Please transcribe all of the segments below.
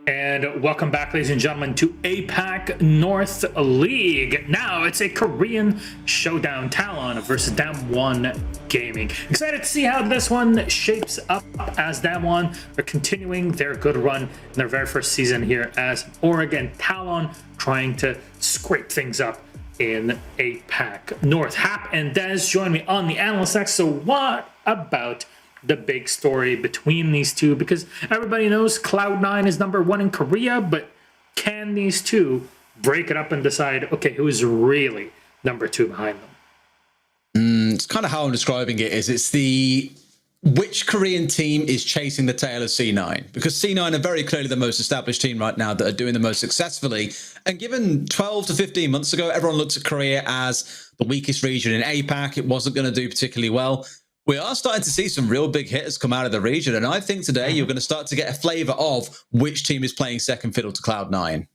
And welcome back, ladies and gentlemen, to APAC North League. Now it's a Korean showdown, TALON versus Damwon Gaming. Excited to see how this one shapes up, as Damwon are continuing their good run in their very first season here as Oregon. TALON trying to scrape things up in APAC North. Hap and Des join me on the Analyst X. So what about the big story between these two? Because everybody knows Cloud9 is #1 in Korea, but can these two break it up and decide, okay, who is really #2 behind them? It's kind of how I'm describing it is it's the which Korean team is chasing the tail of C9, because C9 are very clearly the most established team right now that are doing the most successfully. And given 12 to 15 months ago, everyone looked at Korea as the weakest region in APAC. It wasn't going to do particularly well. We are starting to see some real big hitters come out of the region, and I think today you're going to start to get a flavor of which team is playing second fiddle to Cloud9.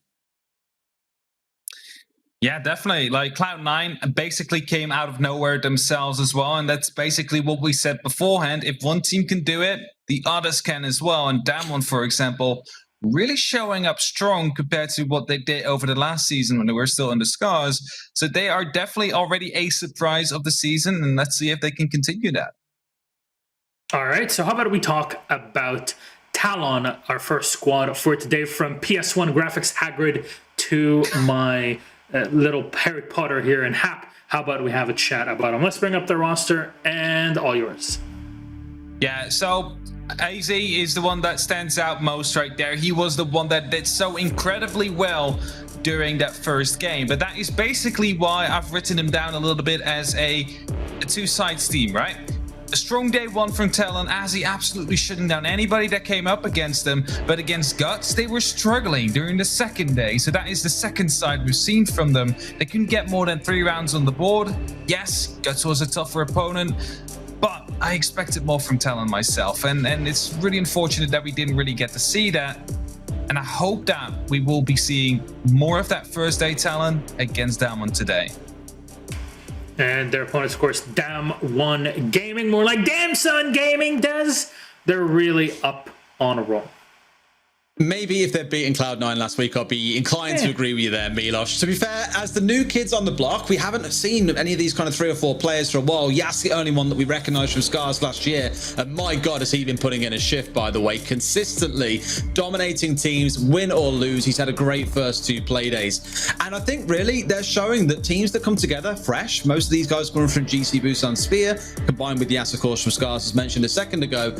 Yeah, definitely. Like Cloud9 basically came out of nowhere themselves as well, and that's basically what we said beforehand. If one team can do it, the others can as well. And Damwon, for example, really showing up strong compared to what they did over the last season when they were still in the scars. So they are definitely already a surprise of the season, and let's see if they can continue that. All right, so how about we talk about Talon, our first squad for today, from PS1 graphics Hagrid to my little Harry Potter here in Hap. How about we have a chat about them? Let's bring up the roster, and all yours. Yeah, so AZ is the one that stands out most right there. He was the one that did so incredibly well during that first game, but that is basically why I've written him down a little bit as a two-sides team, right? A strong day one from Talon, as he absolutely shutting down anybody that came up against them, but against Guts, they were struggling during the second day. So that is the second side we've seen from them. They couldn't get more than 3 rounds on the board. Yes, Guts was a tougher opponent, but I expected more from Talon myself. And it's really unfortunate that we didn't really get to see that. And I hope that we will be seeing more of that first day Talon against Damwon today. And their opponents, of course, Damwon Gaming, more like Damson Gaming, Des. They're really up on a roll. Maybe if they're beating Cloud9 last week, I'll be inclined to agree with you there, Milos. To be fair, as the new kids on the block, we haven't seen any of these kind of 3 or 4 players for a while. Yas, the only one that we recognized from Scars last year. And my God, has he been putting in a shift, by the way, consistently dominating teams, win or lose. He's had a great first 2 play days. And I think really they're showing that teams that come together fresh, most of these guys coming from GC Busan Spear, combined with Yas, of course, from Scars, as mentioned a second ago,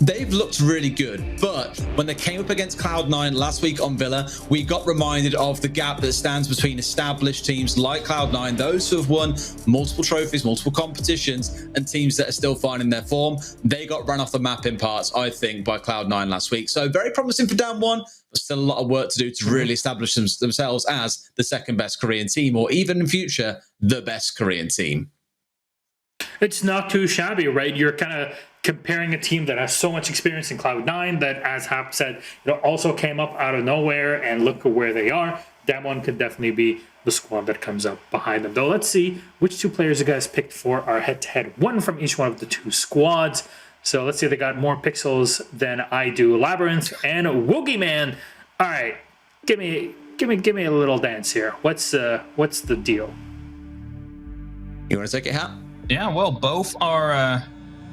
they've looked really good. But when they came up against Cloud9 last week on Villa, we got reminded of the gap that stands between established teams like Cloud9, those who have won multiple trophies, multiple competitions, and teams that are still finding their form. They got run off the map in parts, I think, by Cloud9 last week. So very promising for Damwon, but still a lot of work to do to really establish themselves as the second best Korean team, or even in future, the best Korean team. It's not too shabby, right? You're kind of comparing a team that has so much experience in Cloud9 that, as Hap said, also came up out of nowhere, and look at where they are. Damwon could definitely be the squad that comes up behind them. Though let's see which 2 players you guys picked for our head-to-head, one from each one of the 2 squads. So let's see if they got more pixels than I do. Labyrinth and Woogie Man. All right, give me a little dance here. What's the deal? You want to take it, Hap? Yeah, well, both are,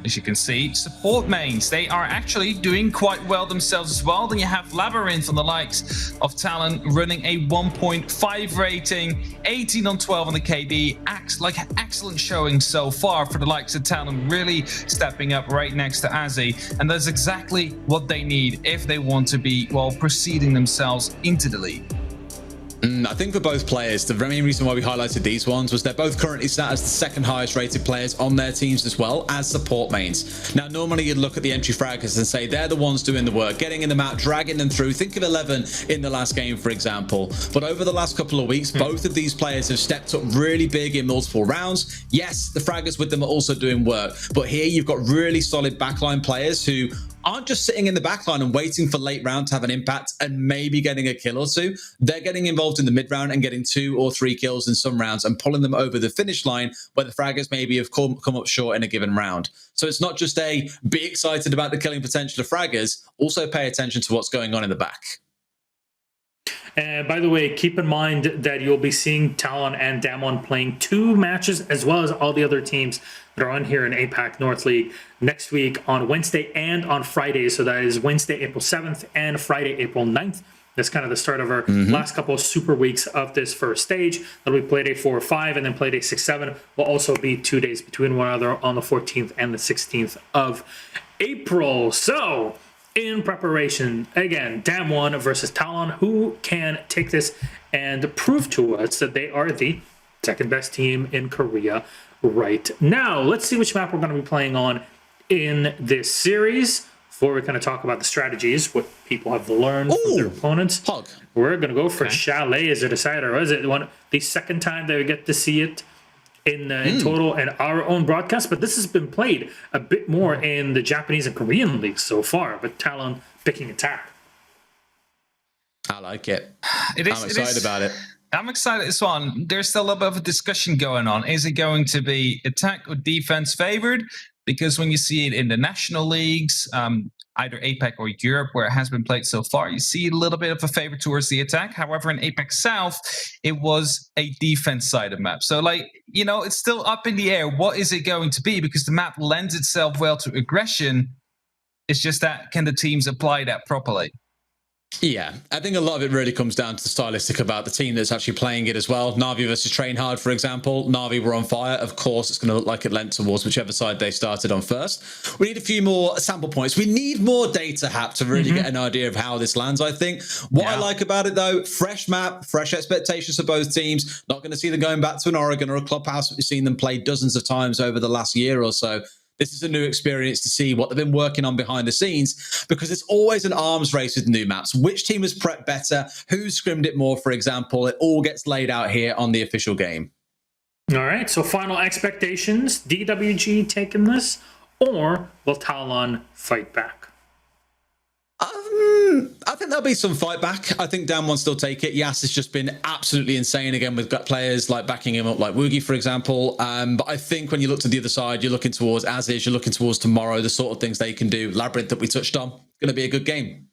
as you can see, support mains. They are actually doing quite well themselves as well. Then you have Labyrinth on the likes of Talon running a 1.5 rating, 18 on 12 on the KD. Excellent showing so far for the likes of Talon, really stepping up right next to Azzy. And that's exactly what they need if they want to be, well, proceeding themselves into the league. I think for both players, the main reason why we highlighted these ones was they're both currently sat as the second highest rated players on their teams as well as support mains. Now, normally you'd look at the entry fraggers and say they're the ones doing the work, getting in the map, dragging them through. Think of 11 in the last game, for example. But over the last couple of weeks, both of these players have stepped up really big in multiple rounds. Yes, the fraggers with them are also doing work, but here you've got really solid backline players who aren't just sitting in the backline and waiting for late round to have an impact and maybe getting a kill or 2. They're getting involved in the mid round and getting 2 or 3 kills in some rounds and pulling them over the finish line where the fraggers maybe have come up short in a given round. So it's not just be excited about the killing potential of fraggers, also pay attention to what's going on in the back. And by the way, keep in mind that you'll be seeing Talon and Damwon playing 2 matches, as well as all the other teams that are on here in APAC North League next week on Wednesday and on Friday. So that is Wednesday, April 7th and Friday, April 9th. That's kind of the start of our last couple of super weeks of this first stage. That'll be Playday 4 or 5, and then Playday 6, 7 will also be 2 days between one another on the 14th and the 16th of April. So, in preparation, again, Damwon versus Talon. Who can take this and prove to us that they are the second best team in Korea right now? Let's see which map we're going to be playing on in this series. Before we kind of talk about the strategies, what people have learned from their opponents, we're going to go for Chalet as a decider. Or is it the second time that we get to see it in total in our own broadcast? But this has been played a bit more in the Japanese and Korean leagues so far. But Talon picking attack. I like it. I'm excited about it. I'm excited as well. There's still a little bit of a discussion going on. Is it going to be attack or defense favored? Because when you see it in the national leagues, either APAC or Europe, where it has been played so far, you see a little bit of a favor towards the attack. However, in APAC South, it was a defense-sided map. So, it's still up in the air. What is it going to be? Because the map lends itself well to aggression. It's just that, can the teams apply that properly? Yeah, I think a lot of it really comes down to the stylistic about the team that's actually playing it as well. Na'Vi versus Train Hard, for example. Na'Vi were on fire. Of course, it's going to look like it lent towards whichever side they started on first. We need a few more sample points. We need more data, Hap, to really get an idea of how this lands, I think. What I like about it, though, fresh map, fresh expectations for both teams. Not going to see them going back to an Oregon or a clubhouse. We've seen them play dozens of times over the last year or so. This is a new experience to see what they've been working on behind the scenes, because it's always an arms race with new maps. Which team has prepped better? Who scrimmed it more, for example? It all gets laid out here on the official game. All right, so final expectations. DWG taking this, or will Talon fight back? I think there'll be some fight back. I think Damwon still take it. Yas has just been absolutely insane again with players like backing him up, like Woogie, for example. But I think when you look to the other side, you're looking towards As-Is, you're looking towards Tomorrow, the sort of things they can do. Labyrinth that we touched on. Going to be a good game.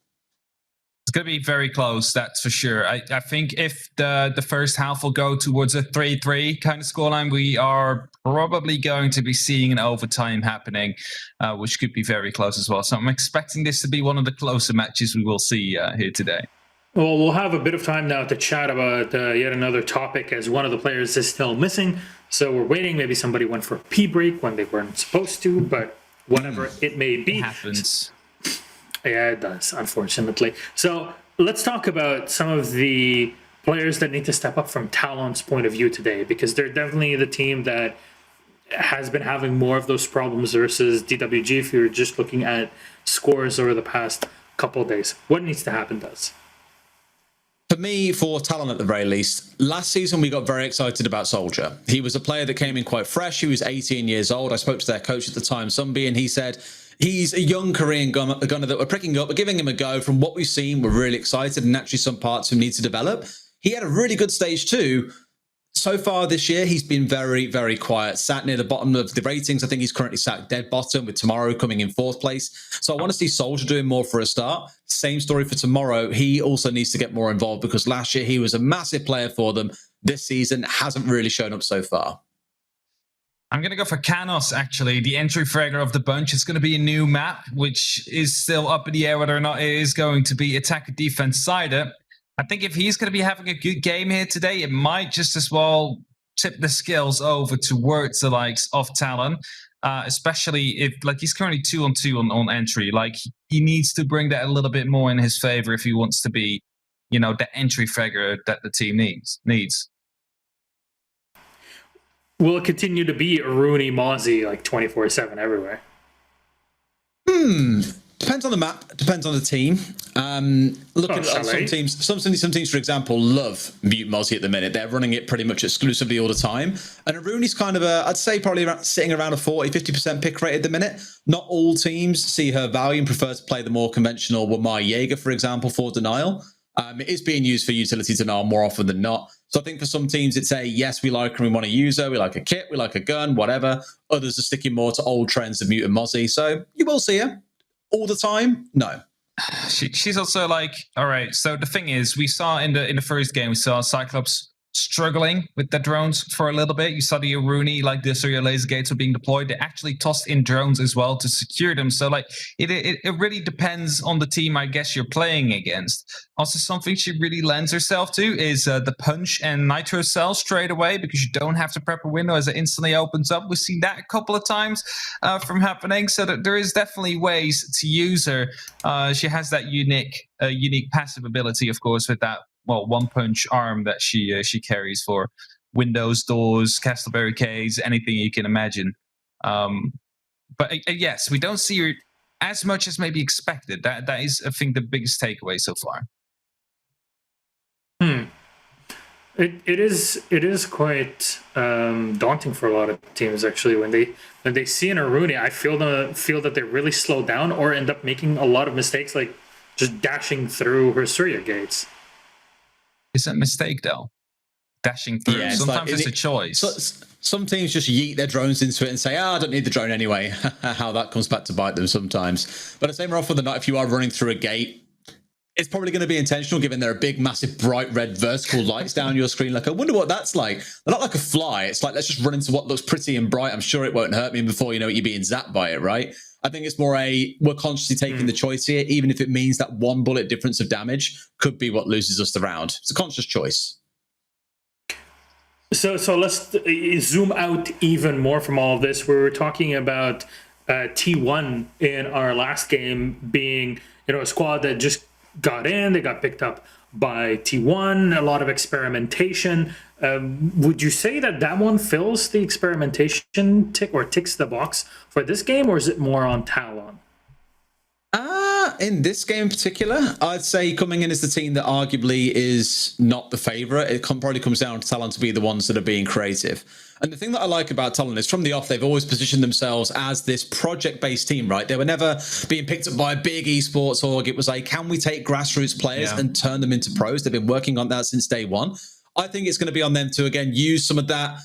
It's going to be very close, that's for sure. I think if the first half will go towards a 3-3 kind of scoreline, we are probably going to be seeing an overtime happening, which could be very close as well. So I'm expecting this to be one of the closer matches we will see here today. Well, we'll have a bit of time now to chat about yet another topic, as one of the players is still missing. So we're waiting. Maybe somebody went for a pee break when they weren't supposed to, but whatever it may be. It happens. Yeah, it does, unfortunately. So let's talk about some of the players that need to step up from Talon's point of view today, because they're definitely the team that has been having more of those problems versus DWG if you're just looking at scores over the past couple of days. What needs to happen does? For me, for Talon at the very least, last season we got very excited about Soldier. He was a player that came in quite fresh. He was 18 years old. I spoke to their coach at the time, Sunbi, and he said he's a young Korean gunner that we're pricking up, we're giving him a go. From what we've seen, we're really excited, and actually some parts who need to develop. He had a really good stage too. So far this year, he's been very, very quiet. Sat near the bottom of the ratings. I think he's currently sat dead bottom, with Tomorrow coming in 4th place. So I want to see Soldier doing more for a start. Same story for Tomorrow. He also needs to get more involved, because last year he was a massive player for them. This season hasn't really shown up so far. I'm going to go for Canos, actually, the entry fragger of the bunch. It's going to be a new map, which is still up in the air whether or not it is going to be attack or defense sided. I think if he's going to be having a good game here today, it might just as well tip the skills over towards the likes of Talon, especially if, like, he's currently 2-on-2 on entry. Like, he needs to bring that a little bit more in his favor if he wants to be, the entry fragger that the team needs. Will it continue to be Rooney, Mozzie, like 24/7 everywhere? Depends on the map. Depends on the team. Looking at some teams, some teams, for example, love Mute Mozzie at the minute. They're running it pretty much exclusively all the time. And Rooney's kind of I'd say probably sitting around a 40-50% pick rate at the minute. Not all teams see her value and prefer to play the more conventional Wamai Jaeger, for example, for denial. It is being used for utility denial more often than not. So I think for some teams, it's a yes, we like her, we want to use her, we like a kit, we like a gun, whatever. Others are sticking more to old trends of Mute and Mozzie. So you will see her. All the time? No. she's also like, all right. So the thing is, we saw in the first game, we saw Cyclops struggling with the drones for a little bit. You saw the Aruni, like the Surya laser gates were being deployed. They actually tossed in drones as well to secure them. So like it really depends on the team, I guess, you're playing against. Also, something she really lends herself to is the punch and nitro cell straight away, because you don't have to prep a window as it instantly opens up. We've seen that a couple of times from happening. So that there is definitely ways to use her. She has that unique passive ability, of course, with that one punch arm that she carries for windows, doors, castle barricades, anything you can imagine. But yes, we don't see her as much as maybe expected. That is, I think, the biggest takeaway so far. It is quite daunting for a lot of teams, actually, when they see an Aruni. I feel that they really slow down or end up making a lot of mistakes, like just dashing through her Surya gates. It's a mistake, though. Dashing through. Yeah, sometimes it's a choice. Some teams just yeet their drones into it and say, I don't need the drone anyway. How that comes back to bite them sometimes. But the same often than not, if you are running through a gate, it's probably going to be intentional, given there are big, massive, bright red vertical lights down your screen. Like, I wonder what that's like. They're not like a fly. It's like, let's just run into what looks pretty and bright. I'm sure it won't hurt me. Before you know it, you're being zapped by it, right? I think it's more we're consciously taking the choice here, even if it means that one bullet difference of damage could be what loses us the round. It's a conscious choice. So let's zoom out even more from all of this. We were talking about T1 in our last game being, a squad that just got in. They got picked up by T1. A lot of experimentation. Would you say that one fills the experimentation ticks the box for this game, or is it more on Talon? In this game in particular, I'd say coming in as the team that arguably is not the favorite, it probably comes down to Talon to be the ones that are being creative. And the thing that I like about Talon is from the off, they've always positioned themselves as this project-based team, right? They were never being picked up by a big esports org. It was like, can we take grassroots players and turn them into pros? They've been working on that since day one. I think it's going to be on them to, again, use some of that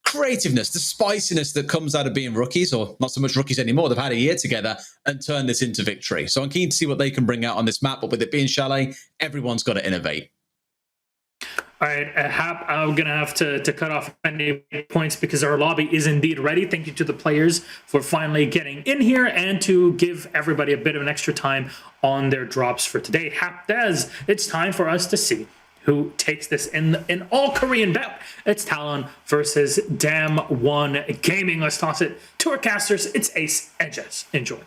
creativeness, the spiciness that comes out of being rookies, or not so much rookies anymore. They've had a year together, and turn this into victory. So I'm keen to see what they can bring out on this map. But with it being Chalet, everyone's got to innovate. All right, Hap, I'm going to have to cut off any points because our lobby is indeed ready. Thank you to the players for finally getting in here and to give everybody a bit of an extra time on their drops for today. Hap Des, it's time for us to see who takes this in all Korean bout. It's Talon versus Dam1 Gaming. Let's toss it to our casters. It's Ace and Jess. Enjoy.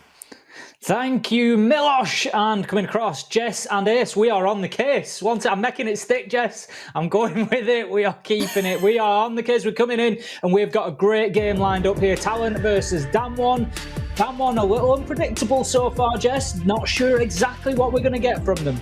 Thank you, Milosh. And coming across, Jess and Ace, we are on the case. I'm making it stick, Jess. I'm going with it. We are keeping it. We are on the case. We're coming in, and we've got a great game lined up here. Talon versus Dam1. Dam1 a little unpredictable so far, Jess. Not sure exactly what we're going to get from them.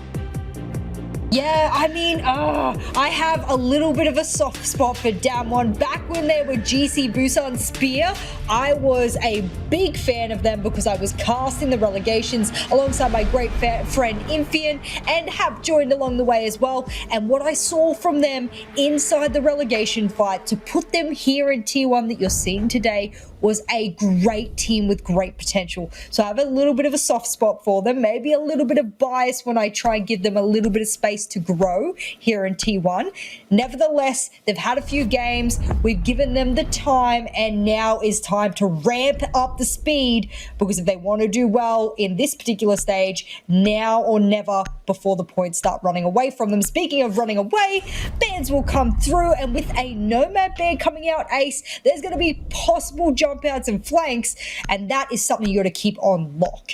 Yeah, I mean, I have a little bit of a soft spot for Dam1. Back when they were GC Busan Spear, I was a big fan of them because I was casting the relegations alongside my great friend Infian, and Hap joined along the way as well. And what I saw from them inside the relegation fight to put them here in T1 that you're seeing today was a great team with great potential. So I have a little bit of a soft spot for them, maybe a little bit of bias when I try and give them a little bit of space to grow here in T1. Nevertheless, they've had a few games, we've given them the time, and now is time to ramp up the speed, because if they want to do well in this particular stage, now or never before the points start running away from them. Speaking of running away, bans will come through, and with a Nomad ban coming out, Ace, there's going to be possible jump outs and flanks, and that is something you got to keep on lock.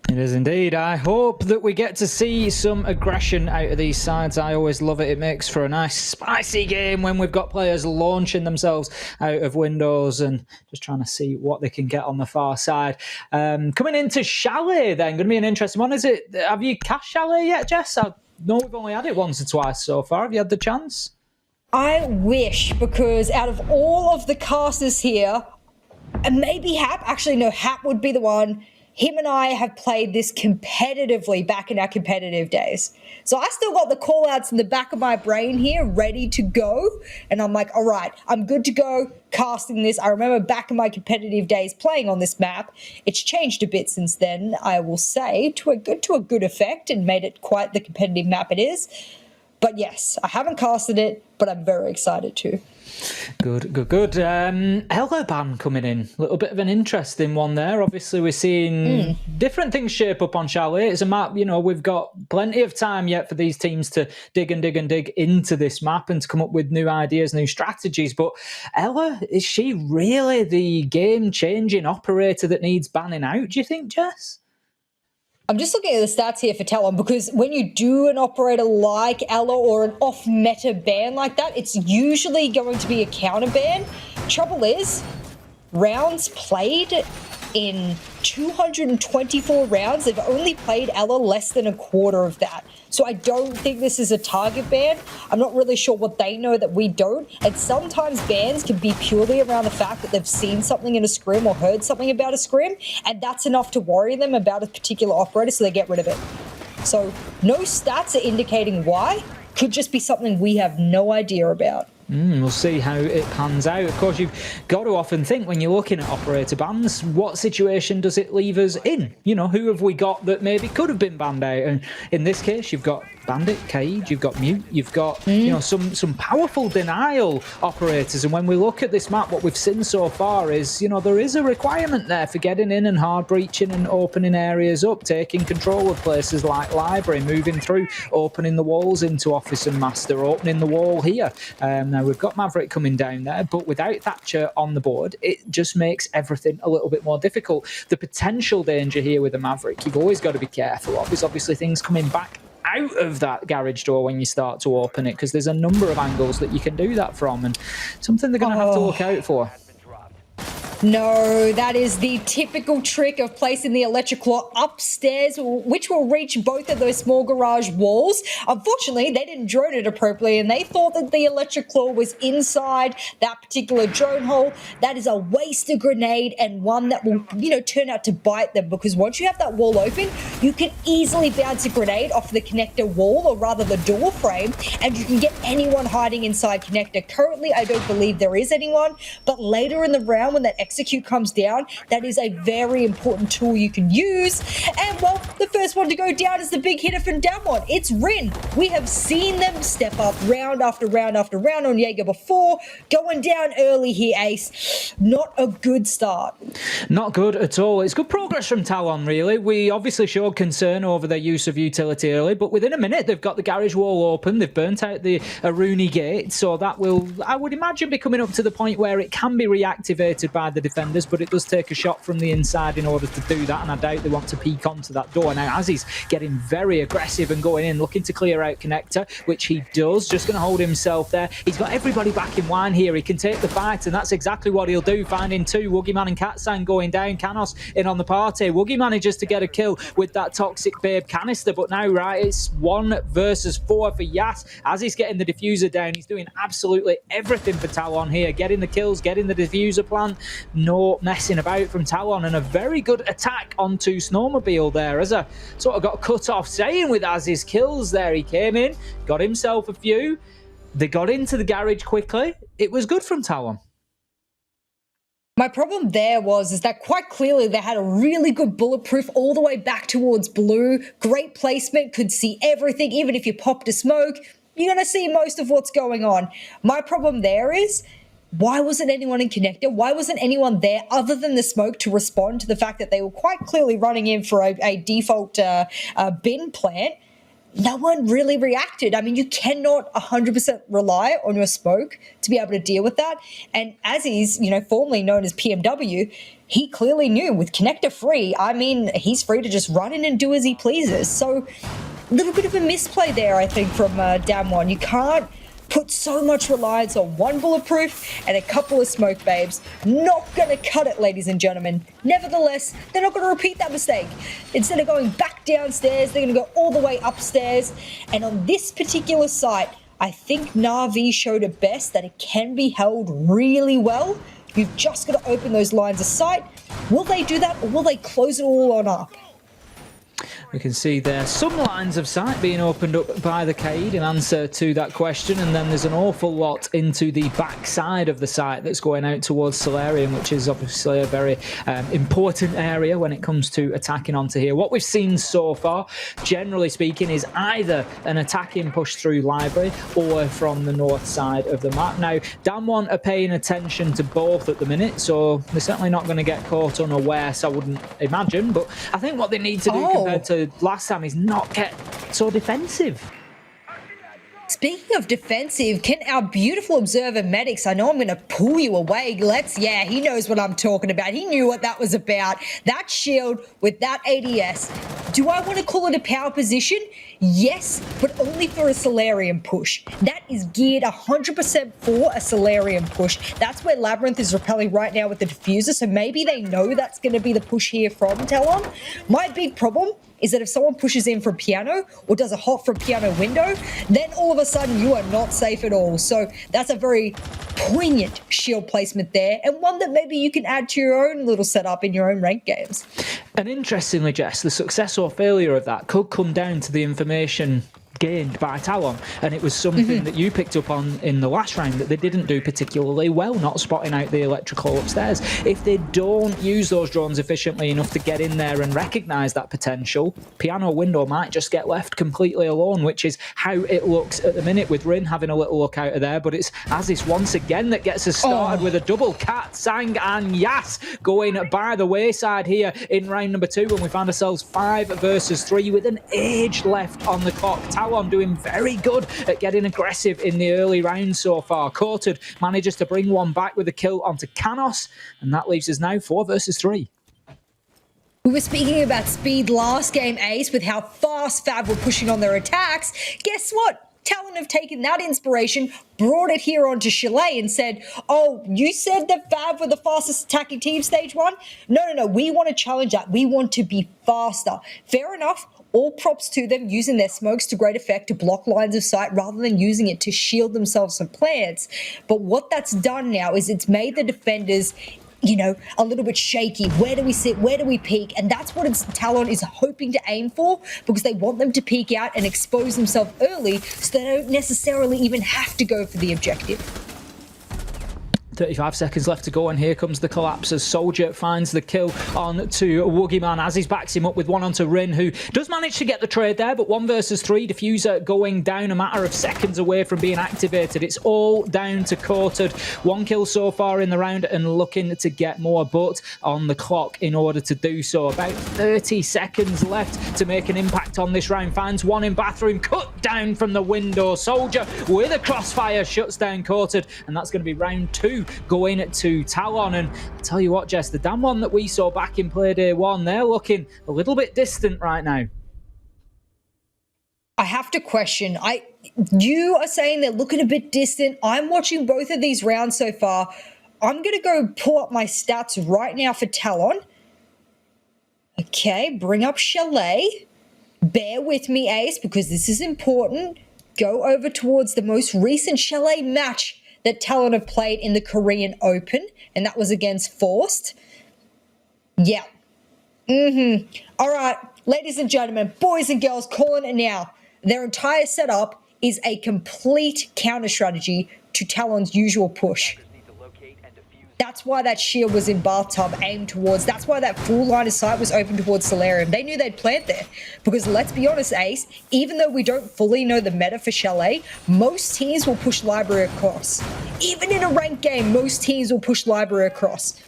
It is indeed. I hope that we get to see some aggression out of these sides. I always love it. It makes for a nice spicy game when we've got players launching themselves out of windows and just trying to see what they can get on the far side. Coming into Chalet then, going to be an interesting one. Have you cast Chalet yet, Jess? I know we've only had it once or twice so far. Have you had the chance? I wish, because out of all of the casters here, and maybe Hap, actually no, Hap would be the one. him and I have played this competitively back in our competitive days. So I still got the call-outs in the back of my brain here ready to go. And I'm like, all right, I'm good to go casting this. I remember back in my competitive days playing on this map. It's changed a bit since then, I will say, to a good effect, and made it quite the competitive map it is. But yes, I haven't casted it, but I'm very excited to. Good. Ella ban coming in. A little bit of an interesting one there. Obviously, we're seeing different things shape up on Chalet. It's a map, we've got plenty of time yet for these teams to dig into this map and to come up with new ideas, new strategies. But Ella, is she really the game-changing operator that needs banning out, do you think, Jess? I'm just looking at the stats here for Talon, because when you do an operator like Ella or an off-meta ban like that, it's usually going to be a counter ban. Trouble is, rounds played in 224 rounds, they've only played Ella less than a quarter of that. So I don't think this is a target ban. I'm not really sure what they know that we don't. And sometimes bans can be purely around the fact that they've seen something in a scrim or heard something about a scrim, and that's enough to worry them about a particular operator, so they get rid of it. So no stats are indicating why. Could just be something we have no idea about. We'll see how it pans out. Of course, you've got to often think when you're looking at operator bans, what situation does it leave us in? Who have we got that maybe could have been banned out? And in this case, you've got Bandit, Cage, you've got Mute, you've got some powerful denial operators. And when we look at this map, what we've seen so far is there is a requirement there for getting in and hard breaching and opening areas up, taking control of places like Library, moving through, opening the walls into Office and Master, opening the wall here. Now we've got Maverick coming down there, but without Thatcher on the board, it just makes everything a little bit more difficult. The potential danger here with the Maverick, you've always got to be careful of, is obviously things coming back out of that garage door when you start to open it, because there's a number of angles that you can do that from, and something they're going to have to look out for. No, that is the typical trick of placing the electric claw upstairs, which will reach both of those small garage walls. Unfortunately, they didn't drone it appropriately, and they thought that the electric claw was inside that particular drone hole. That is a wasted grenade, and one that will, turn out to bite them, because once you have that wall open, you can easily bounce a grenade off the connector wall, or rather the door frame, and you can get anyone hiding inside connector. Currently, I don't believe there is anyone, but later in the round, when that execute comes down, that is a very important tool you can use. And well, the first one to go down is the big hitter from Damwon. It's Rin. We have seen them step up round after round after round on Jaeger before. Going down early here, Ace. Not a good start. Not good at all. It's good progress from Talon, really. We obviously showed concern over their use of utility early, but within a minute, they've got the garage wall open. They've burnt out the Aruni gate, so that will, I would imagine, be coming up to the point where it can be reactivated by the defenders, but it does take a shot from the inside in order to do that, and I doubt they want to peek onto that door. Now, as he's getting very aggressive and going in, looking to clear out connector, which he does, just going to hold himself there. He's got everybody back in wine here. He can take the fight, and that's exactly what he'll do, finding two. Woogieman and Katsang going down. Canos in on the party. Woogie manages to get a kill with that Toxic Babe canister, but now, right, it's 1 versus 4 for Yas. As he's getting the diffuser down, he's doing absolutely everything for Talon here, getting the kills, getting the diffuser plant. No messing about from Talon, and a very good attack onto Snowmobile there, as a sort of got cut off saying with Az's kills there. He came in, got himself a few. They got into the garage quickly. It was good from Talon. My problem there is that quite clearly they had a really good bulletproof all the way back towards blue. Great placement, could see everything. Even if you popped a smoke, you're going to see most of what's going on. My problem there is, why wasn't anyone in connector? Why wasn't anyone there other than the smoke to respond to the fact that they were quite clearly running in for a default bin plant? No one really reacted. I mean, you cannot 100% rely on your smoke to be able to deal with that. And as he's, formerly known as PMW, he clearly knew with connector free, I mean, he's free to just run in and do as he pleases. So a little bit of a misplay there, I think, from Damwon. You can't put so much reliance on one bulletproof and a couple of smoke babes. Not going to cut it, ladies and gentlemen. Nevertheless, they're not going to repeat that mistake. Instead of going back downstairs, they're going to go all the way upstairs. And on this particular site, I think Na'Vi showed it best that it can be held really well. You've just got to open those lines of sight, Will they do that, or will they close it all on up? We can see there some lines of sight being opened up by the Cade in answer to that question, and then there's an awful lot into the back side of the site that's going out towards Solarium, which is obviously a very important area when it comes to attacking onto here. What we've seen so far, generally speaking, is either an attacking push through Library or from the north side of the map. Now, Damwon are paying attention to both at the minute, so they're certainly not going to get caught unawares, I wouldn't imagine, but I think what they need to do compared to last time is not get so defensive. Speaking of defensive, can our beautiful observer Medics, I know I'm going to pull you away. Yeah, he knows what I'm talking about. He knew what that was about. That shield with that ADS. Do I want to call it a power position? Yes, but only for a Solarium push. That is geared 100% for a Solarium push. That's where Labyrinth is repelling right now with the diffuser, so maybe they know that's going to be the push here from Talon. My big problem is that if someone pushes in from Piano or does a hop from Piano window, then all of a sudden you are not safe at all. So that's a very poignant shield placement there, and one that maybe you can add to your own little setup in your own ranked games. And interestingly, Jess, the success or failure of that could come down to the information gained by Talon, and it was something that you picked up on in the last round that they didn't do particularly well, not spotting out the electrical upstairs. If they don't use those drones efficiently enough to get in there and recognise that potential, Piano window might just get left completely alone, which is how it looks at the minute, with Rin having a little look out of there. But it's Aziz once again that gets us started with a double. Cat, Sang and Yas going by the wayside here in round number 2, when we find ourselves 5 versus 3 with an age left on the clock. Talon doing very good at getting aggressive in the early rounds so far. Courted manages to bring one back with a kill onto Canos, and that leaves us now 4 versus 3. We were speaking about speed last game, Ace, with how fast Fab were pushing on their attacks. Guess what? Talon have taken that inspiration, brought it here onto Chalet and said, oh, you said that Fab were the fastest attacking team stage 1? No, we want to challenge that. We want to be faster. Fair enough. All props to them using their smokes to great effect to block lines of sight rather than using it to shield themselves from plants. But what that's done now is it's made the defenders, you know, a little bit shaky. Where do we sit? Where do we peek? And that's what Talon is hoping to aim for, because they want them to peek out and expose themselves early so they don't necessarily even have to go for the objective. 35 seconds left to go, and here comes the collapse as Soldier finds the kill on to Woogieman as he backs him up with one onto Rin, who does manage to get the trade there, but 1 versus 3, diffuser going down a matter of seconds away from being activated. It's all down to Courted. 1 kill so far in the round and looking to get more, but on the clock in order to do so. About 30 seconds left to make an impact on this round. Finds one in bathroom, cut down from the window. Soldier with a crossfire shuts down Courted, and that's going to be round 2 going to Talon. And I'll tell you what, Jess, the damn one that we saw back in Playday 1, they're looking a little bit distant right now. I have to question. You are saying they're looking a bit distant. I'm watching both of these rounds so far. I'm going to go pull up my stats right now for Talon. Okay, bring up Chalet. Bear with me, Ace, because this is important. Go over towards the most recent Chalet match that Talon have played in the Korean Open, and that was against Forced. Yeah. All right, ladies and gentlemen, boys and girls, calling it now. Their entire setup is a complete counter strategy to Talon's usual push. That's why that shield was in bathtub aimed towards, that's why that full line of sight was open towards Solarium. They knew they'd plant there. Because let's be honest, Ace, even though we don't fully know the meta for Chalet, most teams will push Library across. Even in a ranked game, most teams will push Library across.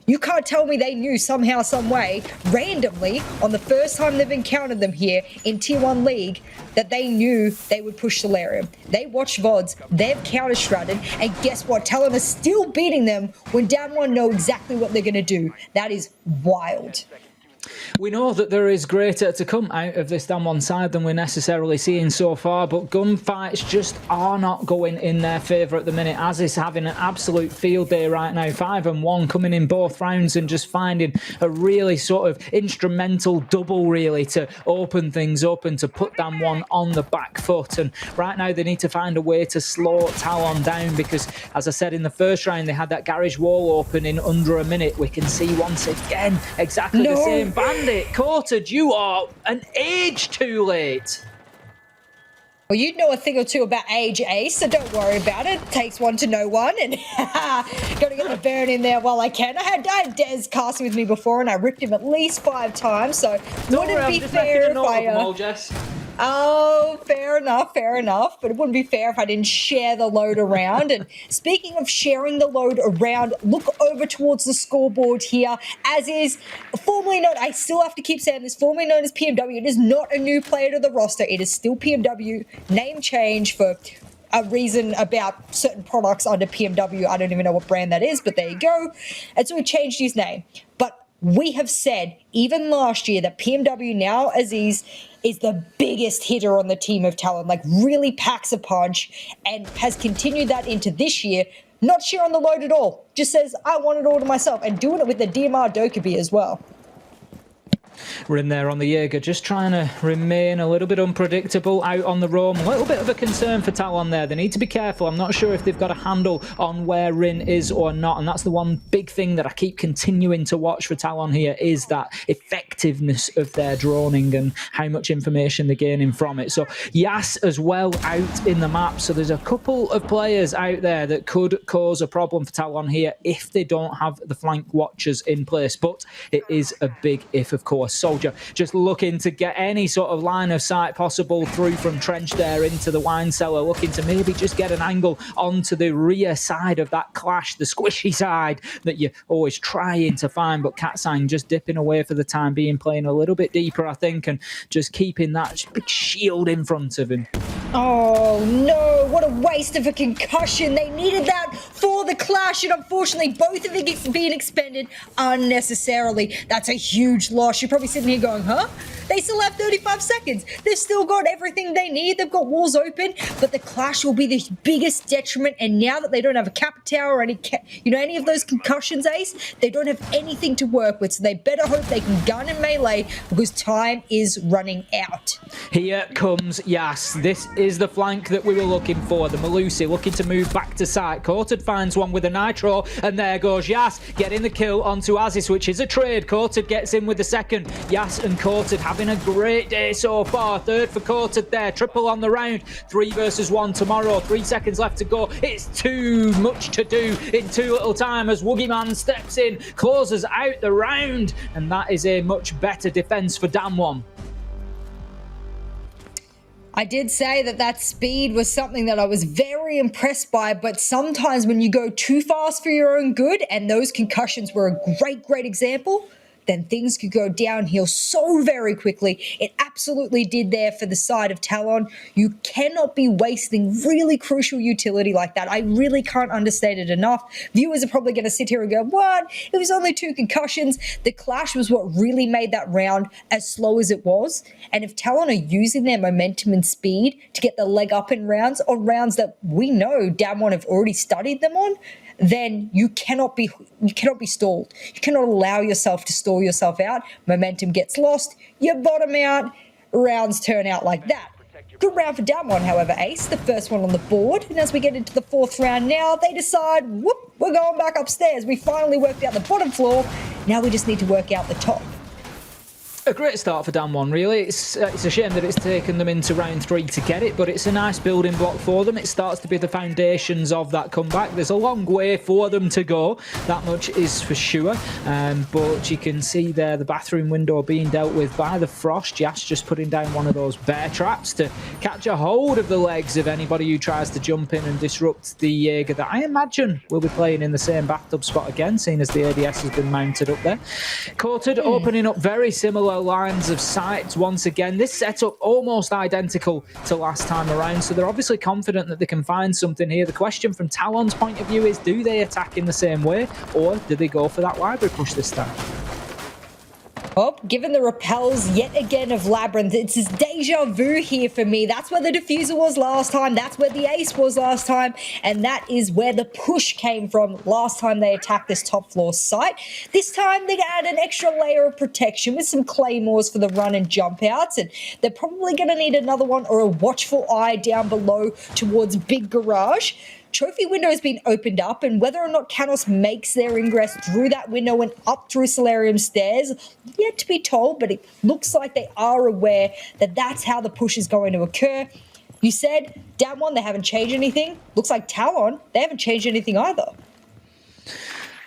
You can't tell me they knew somehow, some way, randomly, on the first time they've encountered them here in Tier 1 League, that they knew they would push Solarium. They watched VODs, they've counter-stratted, and guess what? Talon is still beating them when down 1 know exactly what they're going to do. That is wild. We know that there is greater to come out of this Damwon side than we're necessarily seeing so far, but gunfights just are not going in their favour at the minute. Az is having an absolute field day right now, 5-1, coming in both rounds and just finding a really sort of instrumental double, really, to open things up and to put Damwon on the back foot. And right now they need to find a way to slow Talon down because, as I said in the first round, they had that garage wall open in under a minute. We can see once again exactly the same. Bandit, Quartered, you are an age too late. Well, you know a thing or two about age, Ace, so don't worry about it. Takes one to know one, and gotta get the burn in there while I can. I had Dez casting with me before, and I ripped him at least 5 times, so wouldn't be fair if I... Oh, fair enough. But it wouldn't be fair if I didn't share the load around. And speaking of sharing the load around, look over towards the scoreboard here. As is formerly known, I still have to keep saying this, formerly known as PMW. It is not a new player to the roster. It is still PMW. Name change for a reason about certain products under PMW. I don't even know what brand that is, but there you go. And so we changed his name. But we have said, even last year, that PMW, now Aziz, is the biggest hitter on the team of Talon, like really packs a punch, and has continued that into this year. Not sharing the load at all. Just says, I want it all to myself, and doing it with the DMR Dokkaebi as well. We're in there on the Jaeger, just trying to remain a little bit unpredictable out on the roam. A little bit of a concern for Talon there. They need to be careful. I'm not sure if they've got a handle on where Rin is or not, and that's the one big thing that I keep continuing to watch for Talon here, is that effectiveness of their droning and how much information they're gaining from it. So Yas as well out in the map, so there's a couple of players out there that could cause a problem for Talon here if they don't have the flank watchers in place, but it is a big if, of course. Soldier just looking to get any sort of line of sight possible through from trench there into the wine cellar, looking to maybe just get an angle onto the rear side of that clash, the squishy side that you're always trying to find, but Catsign just dipping away for the time being, playing a little bit deeper, I think, and just keeping that big shield in front of him. Oh no, what a waste of a concussion. They needed that for the clash, and unfortunately both of it being expended unnecessarily. That's a huge loss. You're probably sitting here going, huh? They still have 35 seconds. They've still got everything they need. They've got walls open, but the clash will be the biggest detriment. And now that they don't have a cap tower or any of those concussions, Ace, they don't have anything to work with. So they better hope they can gun and melee, because time is running out. Here comes Yas. This is the flank that we were looking for. The Malusi looking to move back to site. Quartered finds one with a nitro, and there goes Yas getting the kill onto Aziz, which is a trade. Quartered gets in with the second. Yas and Quartered having a great day so far. Third for Quartered there. Triple on the round. 3 versus 1 tomorrow. 3 seconds left to go. It's too much to do in too little time as Woogieman steps in, closes out the round, and that is a much better defense for Damwon. I did say that speed was something that I was very impressed by, but sometimes when you go too fast for your own good, and those concussions were a great example, then things could go downhill so very quickly. It absolutely did there for the side of Talon. You cannot be wasting really crucial utility like that. I really can't understate it enough. Viewers are probably going to sit here and go, what? It was only 2 concussions. The clash was what really made that round as slow as it was. And if Talon are using their momentum and speed to get the leg up in rounds, on rounds that we know Damwon have already studied them on, then you cannot be stalled. You cannot allow yourself to stall yourself out. Momentum gets lost, you bottom out, rounds turn out like that. Good round for Damwon, however, Ace, the first one on the board. And as we get into the 4th round now, they decide, whoop, we're going back upstairs. We finally worked out the bottom floor. Now we just need to work out the top. A great start for Damwon, really. It's a shame that it's taken them into round 3 to get it, but it's a nice building block for them. It starts to be the foundations of that comeback. There's a long way for them to go, that much is for sure. But you can see there the bathroom window being dealt with by the Frost. Yas just putting down one of those bear traps to catch a hold of the legs of anybody who tries to jump in and disrupt the Jaeger that I imagine will be playing in the same bathtub spot again, seeing as the ADS has been mounted up there. Quartered opening up very similar lines of sight once again. This setup almost identical to last time around, so they're obviously confident that they can find something here. The question from Talon's point of view is, do they attack in the same way, or do they go for that library push this time? Oh, given the repels yet again of Labyrinth, it's this deja vu here for me. That's where the diffuser was last time. That's where the ace was last time. And that is where the push came from last time they attacked this top floor site. This time they add an extra layer of protection with some claymores for the run and jump outs. And they're probably going to need another one or a watchful eye down below towards Big Garage. Trophy window has been opened up, and whether or not Canos makes their ingress through that window and up through Solarium stairs, yet to be told, but it looks like they are aware that that's how the push is going to occur. You said, Damwon, they haven't changed anything. Looks like Talon, they haven't changed anything either.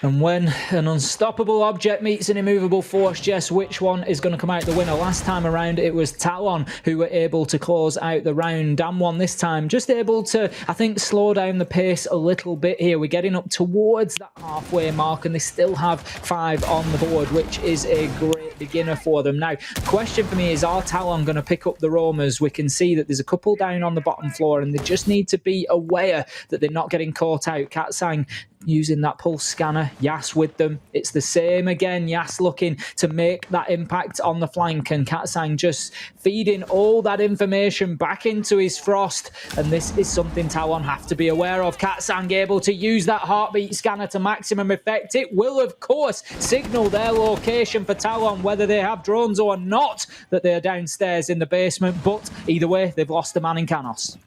And when an unstoppable object meets an immovable force, Jess, which one is going to come out the winner? Last time around, it was Talon who were able to close out the round. Damwon this time just able to, I think, slow down the pace a little bit here. We're getting up towards that halfway mark, and they still have 5 on the board, which is a great beginner for them. Now, the question for me is, are Talon going to pick up the roamers? We can see that there's a couple down on the bottom floor, and they just need to be aware that they're not getting caught out. Katsang using that pulse scanner, Yas with them. It's the same again. Yas looking to make that impact on the flank, and Katsang just feeding all that information back into his Frost. And this is something Talon have to be aware of. Katsang able to use that heartbeat scanner to maximum effect. It will, of course, signal their location for Talon, whether they have drones or not, that they're downstairs in the basement. But either way, they've lost a man in Canos.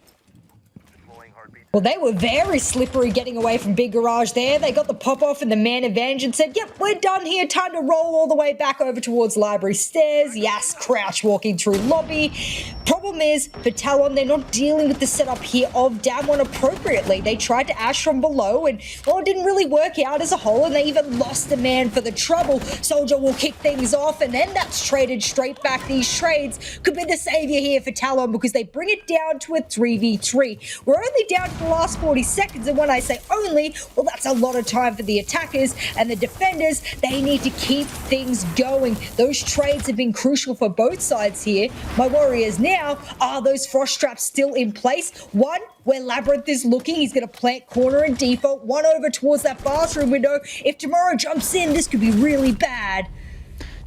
Well, they were very slippery getting away from Big Garage there. They got the pop-off and the man advantage and said, yep, we're done here. Time to roll all the way back over towards Library Stairs. Yes, crouch walking through lobby. Problem is, for Talon, they're not dealing with the setup here of Damwon appropriately. They tried to ash from below and, well, it didn't really work out as a whole, and they even lost a man for the trouble. Soldier will kick things off, and then that's traded straight back. These trades could be the savior here for Talon because they bring it down to a 3v3. We're only down to the last 40 seconds, and when I say only, well, that's a lot of time for the attackers and the defenders. They need to keep things going. Those trades have been crucial for both sides here. My worry is now, are those frost traps still in place? One, where Labyrinth is looking, he's going to plant corner and default, one over towards that bathroom window. If Tomorrow jumps in, this could be really bad.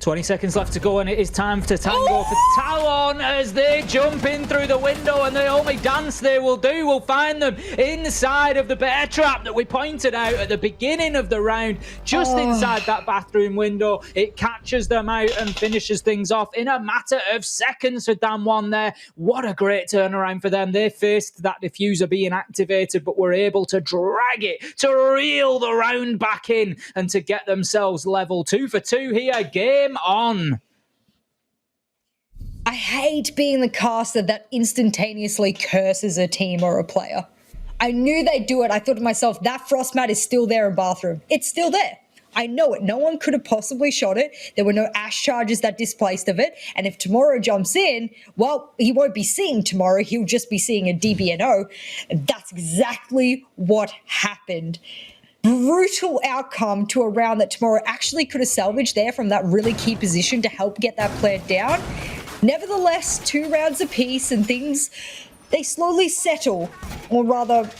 20 seconds left to go, and it is time to tango for Talon as they jump in through the window, and the only dance they will do will find them inside of the bear trap that we pointed out at the beginning of the round, just inside that bathroom window. It catches them out and finishes things off in a matter of seconds for Damwon there. What a great turnaround for them. They faced that diffuser being activated, but were able to drag it, to reel the round back in, and to get themselves level 2 for 2 here. Game on. I hate being the caster that instantaneously curses a team or a player. I knew they'd do it. I thought to myself, that frost mat is still there in bathroom. It's still there. I know it. No one could have possibly shot it. There were no ash charges that displaced of it. And if Tomorrow jumps in, well, he won't be seeing Tomorrow. He'll just be seeing a DBNO. And that's exactly what happened. Brutal outcome to a round that Tomorrow actually could have salvaged there from that really key position to help get that plant down. Nevertheless, 2 rounds apiece, and things, they slowly settle. Or rather,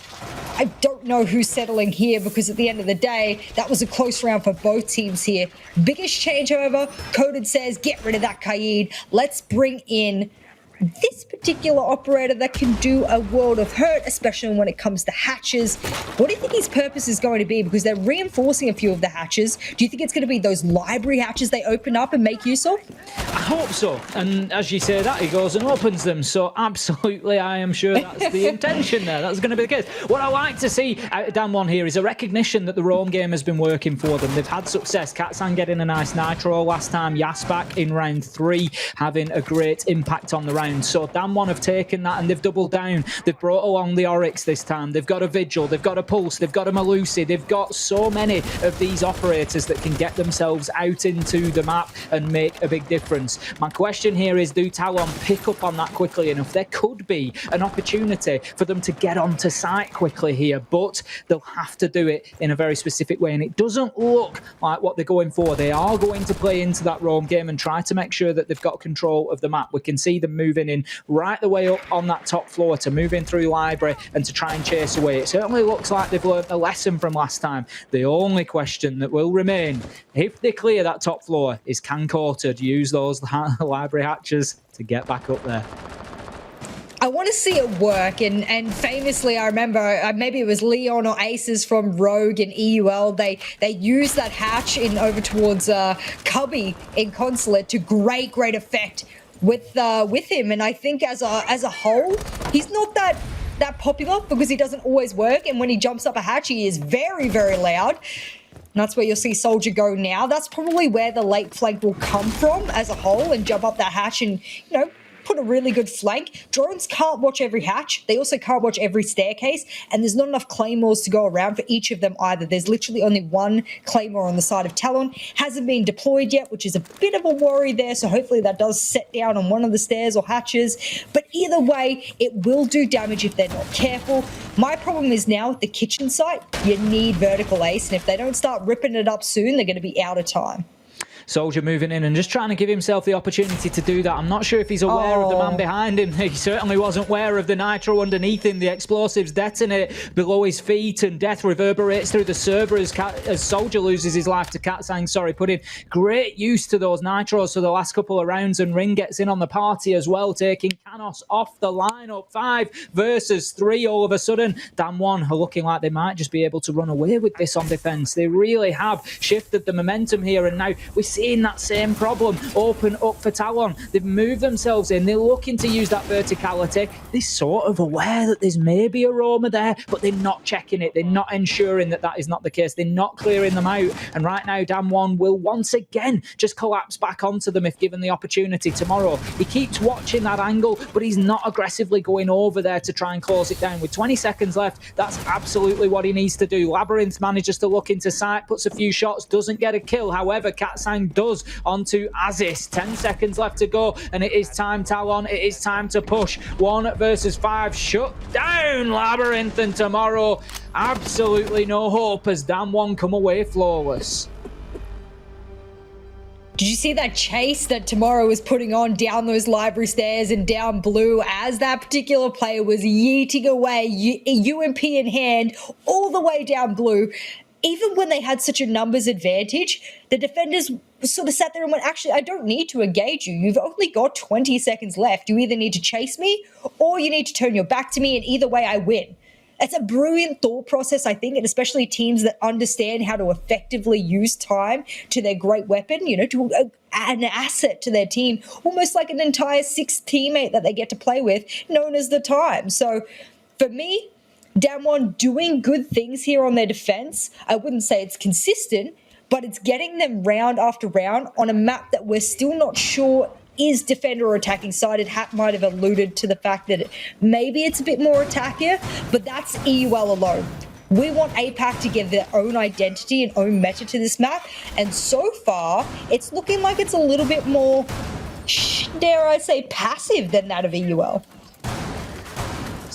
I don't know who's settling here, because at the end of the day, that was a close round for both teams here. Biggest change, however, Coded says, get rid of that Kaid. Let's bring in this particular operator that can do a world of hurt, especially when it comes to hatches. What do you think his purpose is going to be? Because they're reinforcing a few of the hatches. Do you think it's going to be those library hatches they open up and make use of? I hope so. And as you say that, he goes and opens them. So absolutely, I am sure that's the intention there. That's going to be the case. What I like to see out of Damwon here is a recognition that the roam game has been working for them. They've had success. Katsang getting a nice nitro last time. Yas back in round 3, having a great impact on the round. So Damwon have taken that and they've doubled down. They've brought along the Oryx this time. They've got a Vigil, they've got a Pulse, they've got a Malusi. They've got so many of these operators that can get themselves out into the map and make a big difference. My question here is, do Talon pick up on that quickly enough? There could be an opportunity for them to get onto site quickly here, but they'll have to do it in a very specific way, and it doesn't look like what they're going for. They are going to play into that roam game and try to make sure that they've got control of the map. We can see them move moving in right the way up on that top floor, to move in through library and to try and chase away. It certainly looks like they've learned the lesson from last time. The only question that will remain, if they clear that top floor, is can Quartered use those library hatches to get back up there? I want to see it work, and famously, I remember maybe it was Leon or Aces from Rogue and EUL. They used that hatch in over towards Cubby in Consulate to great effect with him. And I think as a whole, he's not that popular because he doesn't always work. And when he jumps up a hatch, he is very loud. And that's where you'll see Soldier go now. That's probably where the late flank will come from as a whole, and jump up that hatch and, you know, put a really good flank. Drones can't watch every hatch. They also can't watch every staircase, and there's not enough claymores to go around for each of them either. There's literally only one claymore on the side of Talon. Hasn't been deployed yet, which is a bit of a worry there, so hopefully that does set down on one of the stairs or hatches. But either way, it will do damage if they're not careful. My problem is now with the kitchen site, you need vertical ace, and if they don't start ripping it up soon, they're going to be out of time. Soldier moving in and just trying to give himself the opportunity to do that. I'm not sure if he's aware of the man behind him. He certainly wasn't aware of the nitro underneath him. The explosives detonate below his feet, and death reverberates through the server as Soldier loses his life to Katsang. Putting great use to those nitros for the last couple of rounds, and Ring gets in on the party as well, taking Canos off the lineup. 5 versus 3 all of a sudden. Damwon are looking like they might just be able to run away with this on defense. They really have shifted the momentum here, and now we seeing that same problem open up for Talon. They've moved themselves in. They're looking to use that verticality. They're sort of aware that there's maybe a roamer there, but they're not checking it. They're not ensuring that that is not the case. They're not clearing them out. And right now, Damwon will once again just collapse back onto them if given the opportunity tomorrow. He keeps watching that angle, but he's not aggressively going over there to try and close it down. With 20 seconds left, that's absolutely what he needs to do. Labyrinth manages to look into sight, puts a few shots, doesn't get a kill. However, Katsang does onto Aziz. 10 seconds left to go, and it is time, Talon. It is time to push. 1 versus 5. Shut down Labyrinth, and tomorrow, absolutely no hope as Damwon come away flawless. Did you see that chase that Tomorrow was putting on down those library stairs and down blue as that particular player was yeeting away, UMP in hand, all the way down blue? Even when they had such a numbers advantage, the defenders sort of sat there and went, actually, I don't need to engage you. You've only got 20 seconds left. You either need to chase me or you need to turn your back to me, and either way I win. It's a brilliant thought process, I think, and especially teams that understand how to effectively use time to their great weapon, you know, to add an asset to their team, almost like an entire 6th teammate that they get to play with, known as the time. So for me, Damwon doing good things here on their defense. I wouldn't say it's consistent, but it's getting them round after round on a map that we're still not sure is defender or attacking sided. Hat might have alluded to the fact that maybe it's a bit more attack here, but that's EUL alone. We want APAC to give their own identity and own meta to this map, and so far, it's looking like it's a little bit more, dare I say, passive than that of EUL.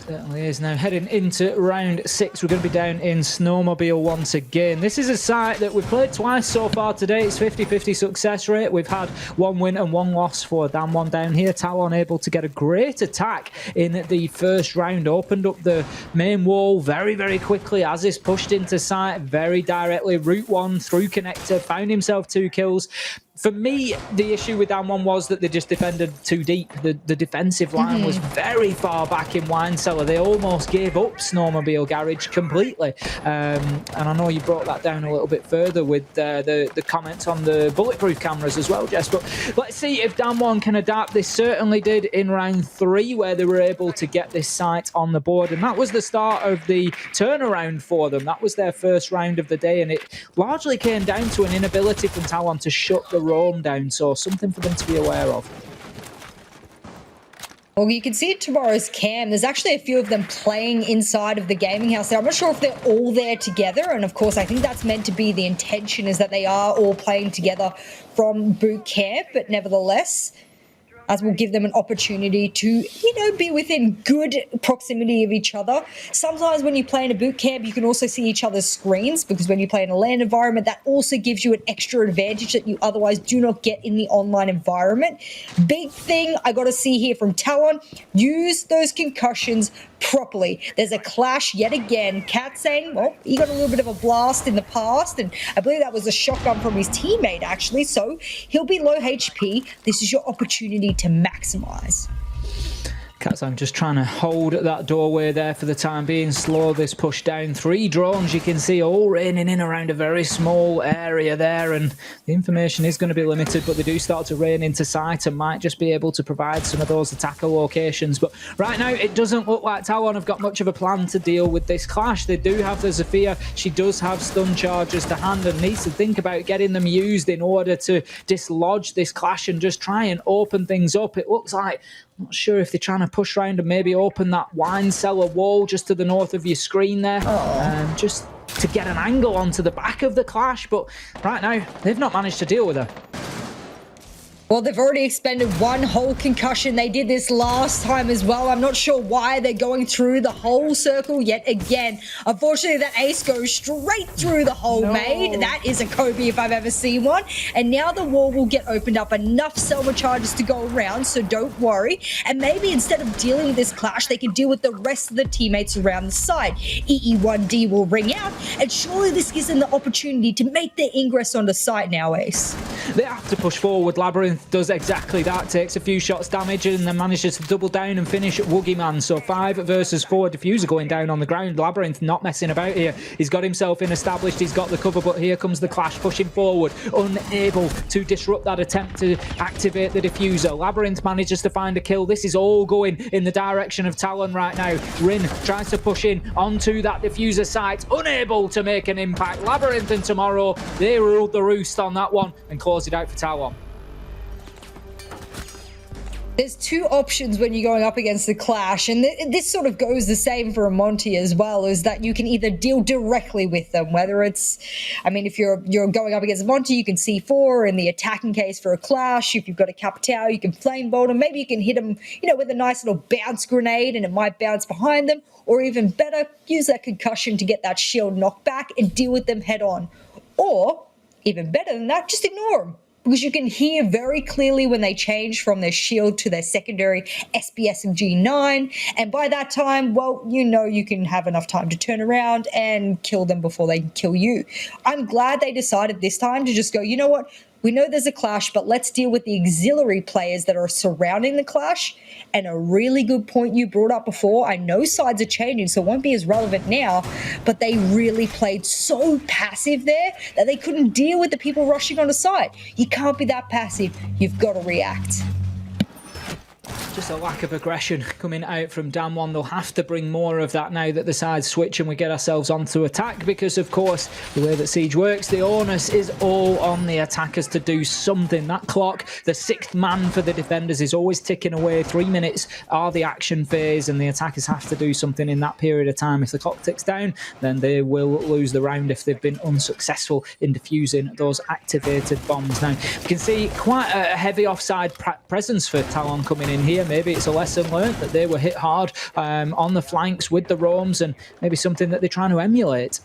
Certainly is. Now heading into round 6, we're going to be down in Snowmobile once again. This is a site that we've played twice so far today. It's 50-50 success rate. We've had 1 win and 1 loss for Damwon down here. Talon able to get a great attack in the first round. Opened up the main wall very quickly. Aziz pushed into site very directly. Route 1 through connector. Found himself 2 kills. For me, the issue with Damwon was that they just defended too deep. The defensive line was very far back in Wine Cellar. They almost gave up Snowmobile Garage completely. And I know you brought that down a little bit further with the comments on the bulletproof cameras as well, Jess. But let's see if Damwon can adapt. They certainly did in round 3, where they were able to get this site on the board. And that was the start of the turnaround for them. That was their first round of the day. And it largely came down to an inability from Talon to shut the roam down, so something for them to be aware of. Well, you can see tomorrow's cam. There's actually a few of them playing inside of the gaming house there. I'm not sure if they're all there together, and of course I think that's meant to be the intention, is that they are all playing together from boot camp, but nevertheless, as will give them an opportunity to, be within good proximity of each other. Sometimes when you play in a boot camp, you can also see each other's screens, because when you play in a LAN environment, that also gives you an extra advantage that you otherwise do not get in the online environment. Big thing I got to see here from Talon, use those concussions properly. There's a clash yet again. Cat saying, well, he got a little bit of a blast in the past, and I believe that was a shotgun from his teammate, actually, so he'll be low HP. This is your opportunity to maximize. Katsang just trying to hold that doorway there for the time being, slow this push down. 3 drones you can see all raining in around a very small area there, and the information is going to be limited, but they do start to rain into sight and might just be able to provide some of those attacker locations. But right now it doesn't look like Talon have got much of a plan to deal with this clash. They do have the Zofia, she does have stun charges to hand and needs to think about getting them used in order to dislodge this clash and just try and open things up. It looks like, not sure if they're trying to push around and maybe open that wine cellar wall just to the north of your screen there, just to get an angle onto the back of the clash. But right now, they've not managed to deal with her. Well, they've already expended 1 whole concussion. They did this last time as well. I'm not sure why they're going through the whole circle yet again. Unfortunately, that ace goes straight through the hole made. That is a Kobe if I've ever seen one. And now the wall will get opened up. Enough Selma charges to go around, so don't worry. And maybe instead of dealing with this clash, they can deal with the rest of the teammates around the side. EE1D will ring out, and surely this gives them the opportunity to make their ingress onto site now, Ace. They have to push forward. Labyrinth does exactly that, takes a few shots damage and then manages to double down and finish Woogie Man. So 5 versus 4, Diffuser going down on the ground. Labyrinth not messing about here. He's got himself in established, he's got the cover, but here comes the clash pushing forward, unable to disrupt that attempt to activate the Diffuser. Labyrinth manages to find a kill. This is all going in the direction of Talon right now. Rin tries to push in onto that Diffuser site, unable to make an impact. Labyrinth and Tomorrow, they ruled the roost on that one and close it out for Talon. There's 2 options when you're going up against the clash, and this sort of goes the same for a Monty as well, is that you can either deal directly with them, whether it's, I mean, if you're going up against a Monty, you can C4 in the attacking case for a clash. If you've got a Capitao, you can flame bolt them. Maybe you can hit them, with a nice little bounce grenade, and it might bounce behind them, or even better, use that concussion to get that shield knocked back and deal with them head on. Or, even better than that, just ignore them. Because you can hear very clearly when they change from their shield to their secondary SBS and G9. And by that time, well, you can have enough time to turn around and kill them before they can kill you. I'm glad they decided this time to just go, you know what? We know there's a clash, but let's deal with the auxiliary players that are surrounding the clash. And a really good point you brought up before, I know sides are changing, so it won't be as relevant now, but they really played so passive there that they couldn't deal with the people rushing on the side. You can't be that passive. You've got to react. Just a lack of aggression coming out from Damwon. They'll have to bring more of that now that the sides switch and we get ourselves onto attack, because of course the way that Siege works, the onus is all on the attackers to do something. That clock, the 6th man for the defenders, is always ticking away. 3 minutes are the action phase, and the attackers have to do something in that period of time. If the clock ticks down, then they will lose the round if they've been unsuccessful in defusing those activated bombs. Now you can see quite a heavy offside presence for Talon coming in here. Maybe it's a lesson learned that they were hit hard on the flanks with the roams, and maybe something that they're trying to emulate.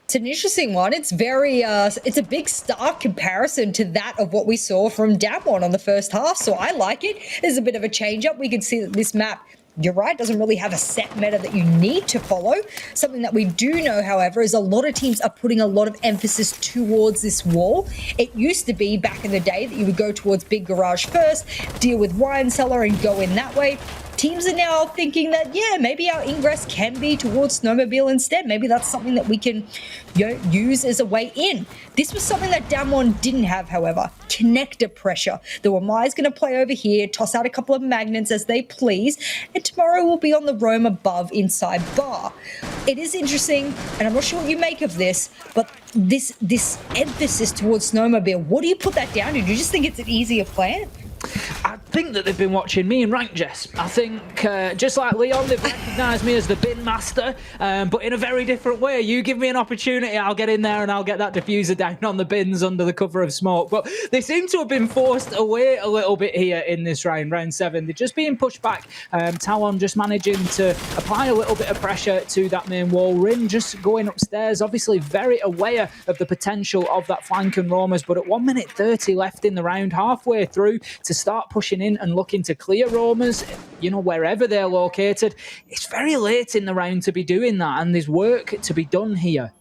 It's an interesting one. It's very, it's a big stark comparison to that of what we saw from Damwon on the first half. So I like it. There's a bit of a change up. We can see that this map, you're right, doesn't really have a set meta that you need to follow. Something that we do know, however, is a lot of teams are putting a lot of emphasis towards this wall. It used to be back in the day that you would go towards Big Garage first, deal with Wine Cellar and go in that way. Teams are now thinking that, yeah, maybe our ingress can be towards Snowmobile instead. Maybe that's something that we can use as a way in. This was something that Damwon didn't have, however. Connector pressure. The Wamai's going to play over here, toss out a couple of magnets as they please, and Tomorrow will be on the roam above inside bar. It is interesting, and I'm not sure what you make of this, but this emphasis towards Snowmobile, what do you put that down to? Do you just think it's an easier plan? I think that they've been watching me in rank, Jess. I think, just like Leon, they've recognised me as the bin master, but in a very different way. You give me an opportunity, I'll get in there and I'll get that diffuser down on the bins under the cover of smoke. But they seem to have been forced away a little bit here in this round 7. They're just being pushed back. Talon just managing to apply a little bit of pressure to that main wall. Rin just going upstairs, obviously very aware of the potential of that flank and roamers, but at 1 minute 30 left in the round, halfway through, to start pushing in and looking to clear roamers, you know, wherever they're located. It's very late in the round to be doing that, and there's work to be done here.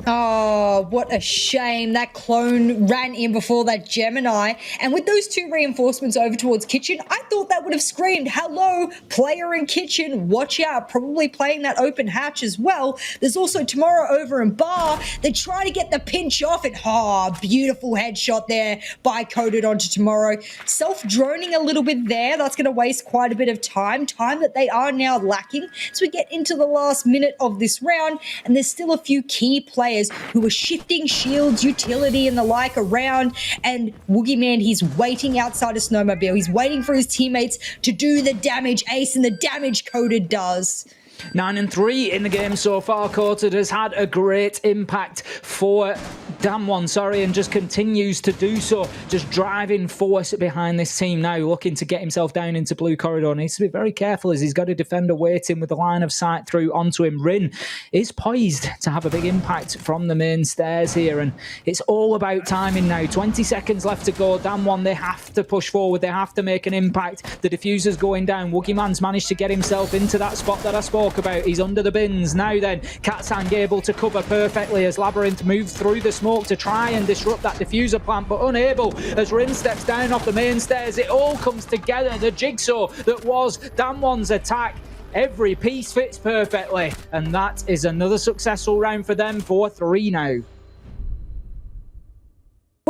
Oh, what a shame. That clone ran in before that Gemini. And with those 2 reinforcements over towards Kitchen, I thought that would have screamed, hello, player in Kitchen, watch out. Probably playing that open hatch as well. There's also Tomorrow over in Bar. They try to get the pinch off it. Oh, beautiful headshot there by Coded onto Tomorrow. Self-droning a little bit there. That's going to waste quite a bit of time that they are now lacking. So we get into the last minute of this round, and there's still a few key players who are shifting shields, utility, and the like around. And Woogie Man, he's waiting outside a snowmobile. He's waiting for his teammates to do the damage Ace and the damage Coded does. 9-3 in the game so far. Coded has had a great impact for Damwon, and just continues to do so. Just driving force behind this team now, looking to get himself down into blue corridor. Needs to be very careful as he's got a defender waiting with the line of sight through onto him. Rin is poised to have a big impact from the main stairs here, and it's all about timing now. 20 seconds left to go. Damwon, they have to push forward. They have to make an impact. The diffuser's going down. Woogie Man's managed to get himself into that spot that I spoke about. He's under the bins. Now then, Katsang able to cover perfectly as Labyrinth moves through the smoke to try and disrupt that diffuser plant, but unable as Rin steps down off the main stairs. It all comes together. The jigsaw that was Damwon's attack. Every piece fits perfectly, and that is another successful round for them. 4-3 now.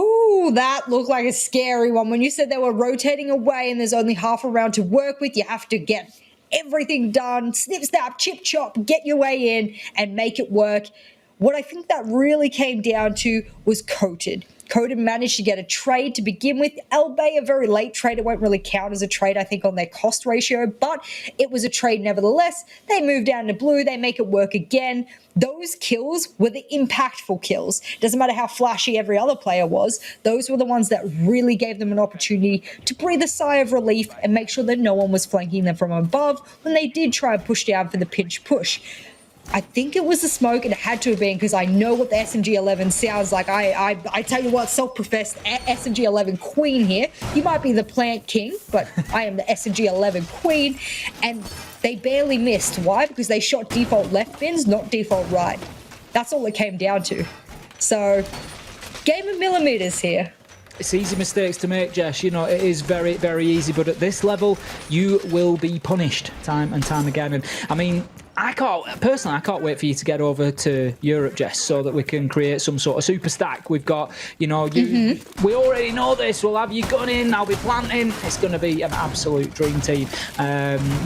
Ooh, that looked like a scary one. When you said they were rotating away and there's only half a round to work with, you have to get everything done, snip, snap, chip, chop, get your way in and make it work. What I think that really came down to was Coded. Coded managed to get a trade to begin with, albeit a very late trade. It won't really count as a trade, I think, on their cost ratio, but it was a trade nevertheless. They move down to blue, they make it work again. Those kills were the impactful kills. Doesn't matter how flashy every other player was. Those were the ones that really gave them an opportunity to breathe a sigh of relief and make sure that no one was flanking them from above when they did try and push down for the pinch push. I think it was the smoke, and it had to have been because I know what the SMG-11 sounds like. I tell you what, self-professed SMG-11 queen here. You might be the plant king, but I am the SMG-11 queen. And they barely missed. Why? Because they shot default left bins, not default right. That's all it came down to. So, game of millimeters here. It's easy mistakes to make, Jess. You know, it is very, very easy. But at this level, you will be punished time and time again. And I mean, I can't wait for you to get over to Europe, Jess, so that we can create some sort of super stack. We've got, you know, we already know this. We'll have you gunning, I'll be planting. It's going to be an absolute dream team.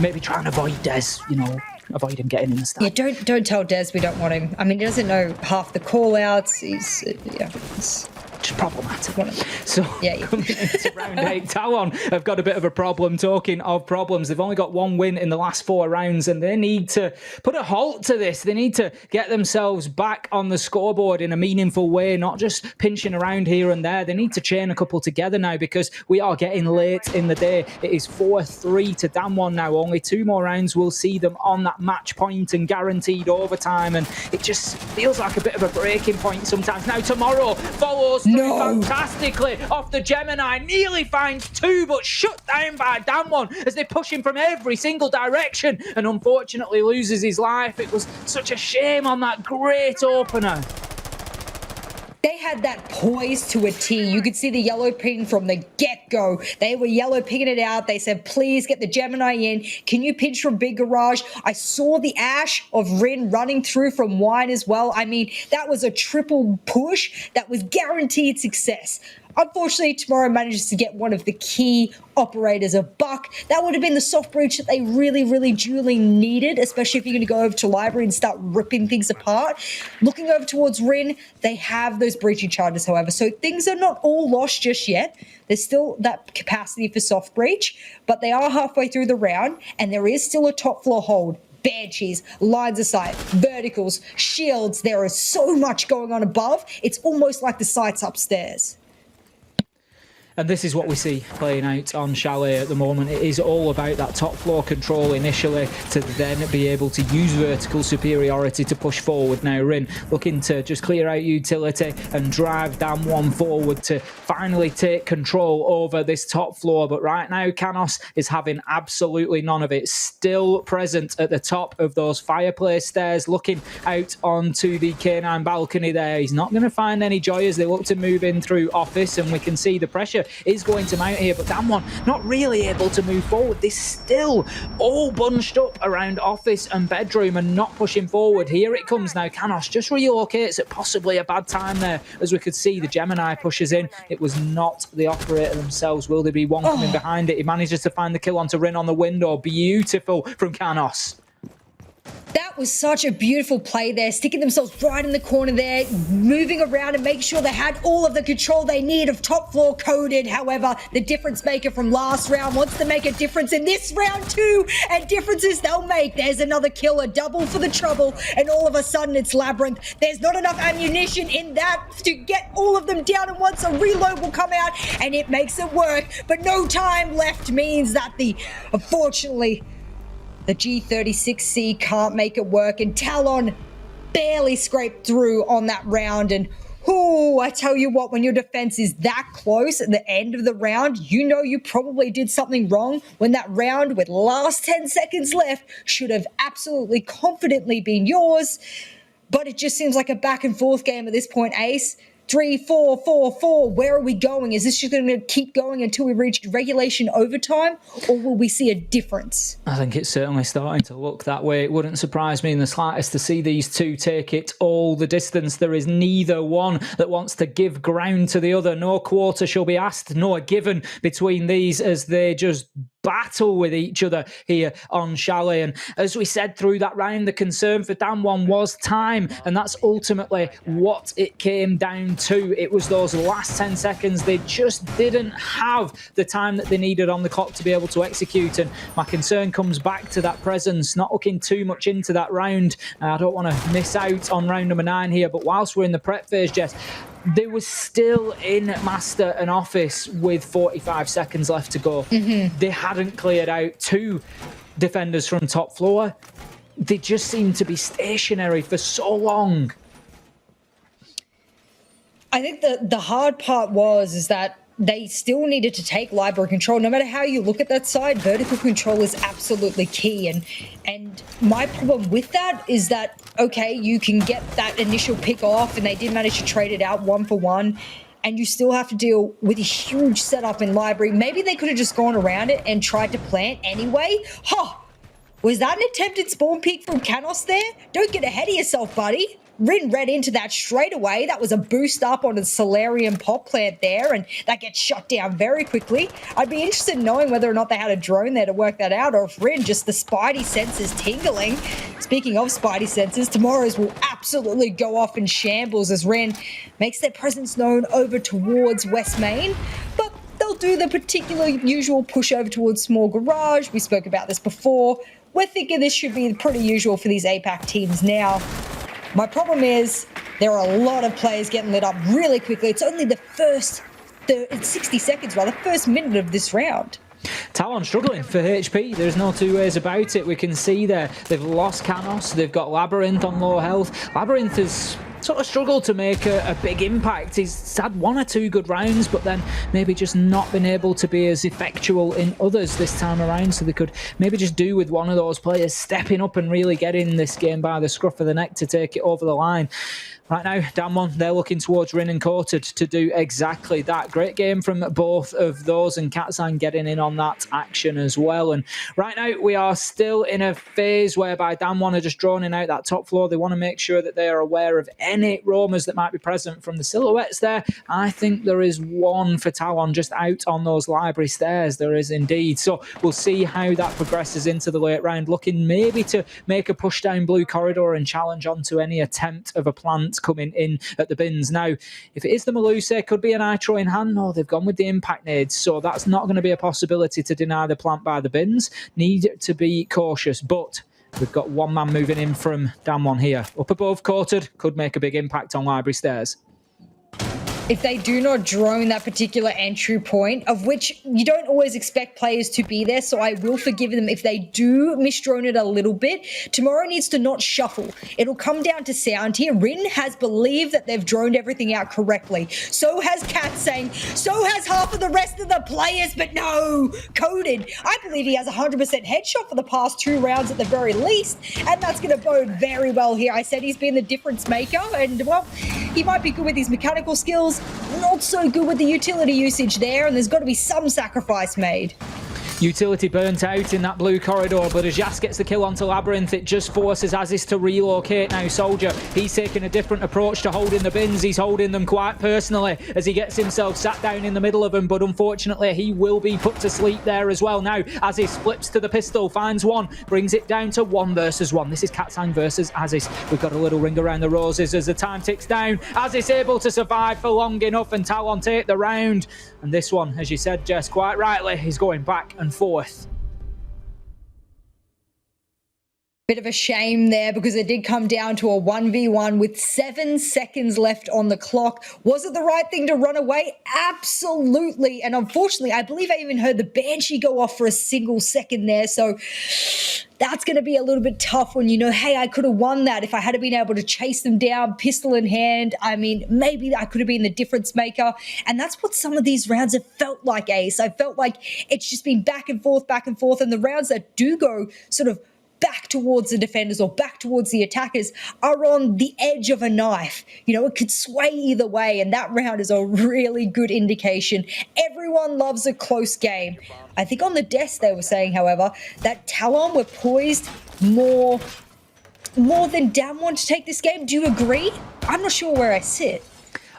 Maybe try and avoid Des, you know, avoid him getting in the stack. Yeah, don't tell Des we don't want him. I mean, he doesn't know half the call-outs. He's, it's just problematic. So coming into round 8, Talon have got a bit of a problem. Talking of problems, they've only got 1 win in the last 4 rounds, and they need to put a halt to this. They need to get themselves back on the scoreboard in a meaningful way, not just pinching around here and there. They need to chain a couple together now, because we are getting late in the day. It is 4-3 to Damwon now. Only 2 more rounds will see them on that match point and guaranteed overtime, and it just feels like a bit of a breaking point sometimes. Now Tomorrow follows fantastically off the Gemini, nearly finds 2, but shut down by Damwon as they push him from every single direction, and unfortunately loses his life. It was such a shame on that great opener. They had that poise to a T. You could see the yellow ping from the get-go. They were yellow pinging it out. They said, please get the Gemini in. Can you pinch from Big Garage? I saw the Ash of Rin running through from Wine as well. I mean, that was a triple push that was guaranteed success. Unfortunately, Tomorrow manages to get one of the key operators, a buck. That would have been the soft breach that they really, really duly needed, especially if you're going to go over to library and start ripping things apart. Looking over towards Rin, they have those breaching charges, however, so things are not all lost just yet. There's still that capacity for soft breach, but they are halfway through the round, and there is still a top floor hold. Banshees, lines of sight, verticals, shields. There is so much going on above. It's almost like the sights upstairs. And this is what we see playing out on Chalet at the moment. It is all about that top floor control initially to then be able to use vertical superiority to push forward. Now Rin looking to just clear out utility and drive Damwon forward to finally take control over this top floor. But right now Canos is having absolutely none of it. Still present at the top of those fireplace stairs, looking out onto the K9 balcony there. He's not going to find any joy as they look to move in through office, and we can see the pressure is going to mount here, but Damwon not really able to move forward. They're still all bunched up around office and bedroom and not pushing forward. Here it comes now. Canos just relocates at possibly a bad time there, as we could see the Gemini pushes in. It was not the operator themselves. Will there be one coming behind it? He manages to find the kill onto Rin on the window. Beautiful from Canos. That was such a beautiful play there, sticking themselves right in the corner there, moving around and making sure they had all of the control they need of top floor coded. However, the difference maker from last round wants to make a difference in this round too, and differences they'll make. There's another kill, a double for the trouble, and all of a sudden it's Labyrinth. There's not enough ammunition in that to get all of them down, and once a reload will come out and it makes it work, but no time left means that unfortunately, the G36C can't make it work, and Talon barely scraped through on that round. And I tell you what, when your defense is that close at the end of the round, you know you probably did something wrong when that round with last 10 seconds left should have absolutely confidently been yours. But it just seems like a back and forth game at this point, Ace. 3, 4, 4, 4. Where are we going? Is this just going to keep going until we reach regulation overtime, or will we see a difference? I think it's certainly starting to look that way. It wouldn't surprise me in the slightest to see these two take it all the distance. There is neither one that wants to give ground to the other. No quarter shall be asked, nor given between these as they just battle with each other here on Chalet. And as we said through that round, the concern for Damwon was time, and that's ultimately what it came down to. It was those last 10 seconds. They just didn't have the time that they needed on the clock to be able to execute, and my concern comes back to that presence, not looking too much into that round. I don't want to miss out on round number 9 here, but whilst we're in the prep phase, Jess, they were still in Master and Office with 45 seconds left to go. They hadn't cleared out 2 defenders from top floor. They just seemed to be stationary for so long. I think the hard part is that they still needed to take library control. No matter how you look at that side, vertical control is absolutely key. And my problem with that is that, okay, you can get that initial pick off, and they did manage to trade it out 1 for 1, and you still have to deal with a huge setup in library. Maybe they could have just gone around it and tried to plant anyway. Was that an attempted spawn peek from Canos there? Don't get ahead of yourself, buddy. Rin read into that straight away. That was a boost up on the Solarium pop plant there, and that gets shut down very quickly. I'd be interested in knowing whether or not they had a drone there to work that out, or if Rin just the spidey senses tingling. Speaking of spidey senses, Tomorrow's will absolutely go off in shambles as Rin makes their presence known over towards West Main, but they'll do the particular usual push over towards Small Garage. We spoke about this before. We're thinking this should be pretty usual for these APAC teams now. My problem is there are a lot of players getting lit up really quickly. It's only the first 60 seconds, the first minute of this round. Talon struggling for HP. There's no two ways about it. We can see there they've lost Canos. They've got Labyrinth on low health. Labyrinth has sort of struggled to make a big impact. He's had 1 or 2 good rounds, but then maybe just not been able to be as effectual in others this time around. So they could maybe just do with one of those players stepping up and really getting this game by the scruff of the neck to take it over the line. Right now, Damwon, they're looking towards Rin and Coated to do exactly that. Great game from both of those, and Katzan getting in on that action as well. And right now, we are still in a phase whereby Damwon are just droning out that top floor. They want to make sure that they are aware of any many roamers that might be present from the silhouettes there. I think there is one for Talon just out on those library stairs. There is indeed. So we'll see how that progresses into the late round, looking maybe to make a push down blue corridor and challenge onto any attempt of a plant coming in at the bins. Now, if it is the Melusa, could be an Nitro in hand. No, they've gone with the impact nades, so that's not going to be a possibility to deny the plant by the bins. Need to be cautious, but we've got one man moving in from Damwon here. Up above, quartered, could make a big impact on library stairs. If they do not drone that particular entry point, of which you don't always expect players to be there, so I will forgive them if they do misdrone it a little bit. Tomorrow needs to not shuffle. It'll come down to sound here. Rin has believed that they've droned everything out correctly. So has Kat saying, so has half of the rest of the players, but no, coded. I believe he has 100% headshot for the past 2 rounds at the very least, and that's going to bode very well here. I said he's been the difference maker, and well, he might be good with his mechanical skills, not so good with the utility usage there, and there's got to be some sacrifice made. Utility burnt out in that blue corridor, but as Jas gets the kill onto Labyrinth, it just forces Aziz to relocate now. Soldier, he's taking a different approach to holding the bins. He's holding them quite personally as he gets himself sat down in the middle of them, but unfortunately he will be put to sleep there as well. Now, Aziz flips to the pistol, finds one, brings it down to 1 versus 1. This is Katsang versus Aziz. We've got a little ring around the roses as the time ticks down. Aziz able to survive for long enough, and Talon take the round. And this one, as you said, Jess, quite rightly, is going back and forth. Bit of a shame there because it did come down to a 1v1 with 7 seconds left on the clock. Was it the right thing to run away? Absolutely. And unfortunately, I believe I even heard the Banshee go off for a single second there. So that's going to be a little bit tough when you know, hey, I could have won that if I had been able to chase them down, pistol in hand. I mean, maybe I could have been the difference maker. And that's what some of these rounds have felt like, Ace. I felt like it's just been back and forth. And the rounds that do go sort of back towards the defenders or back towards the attackers are on the edge of a knife. You know, it could sway either way, and that round is a really good indication. Everyone loves a close game. I think on the desk they were saying, however, that Talon were poised more than Damwon to take this game. Do you agree? I'm not sure where I sit.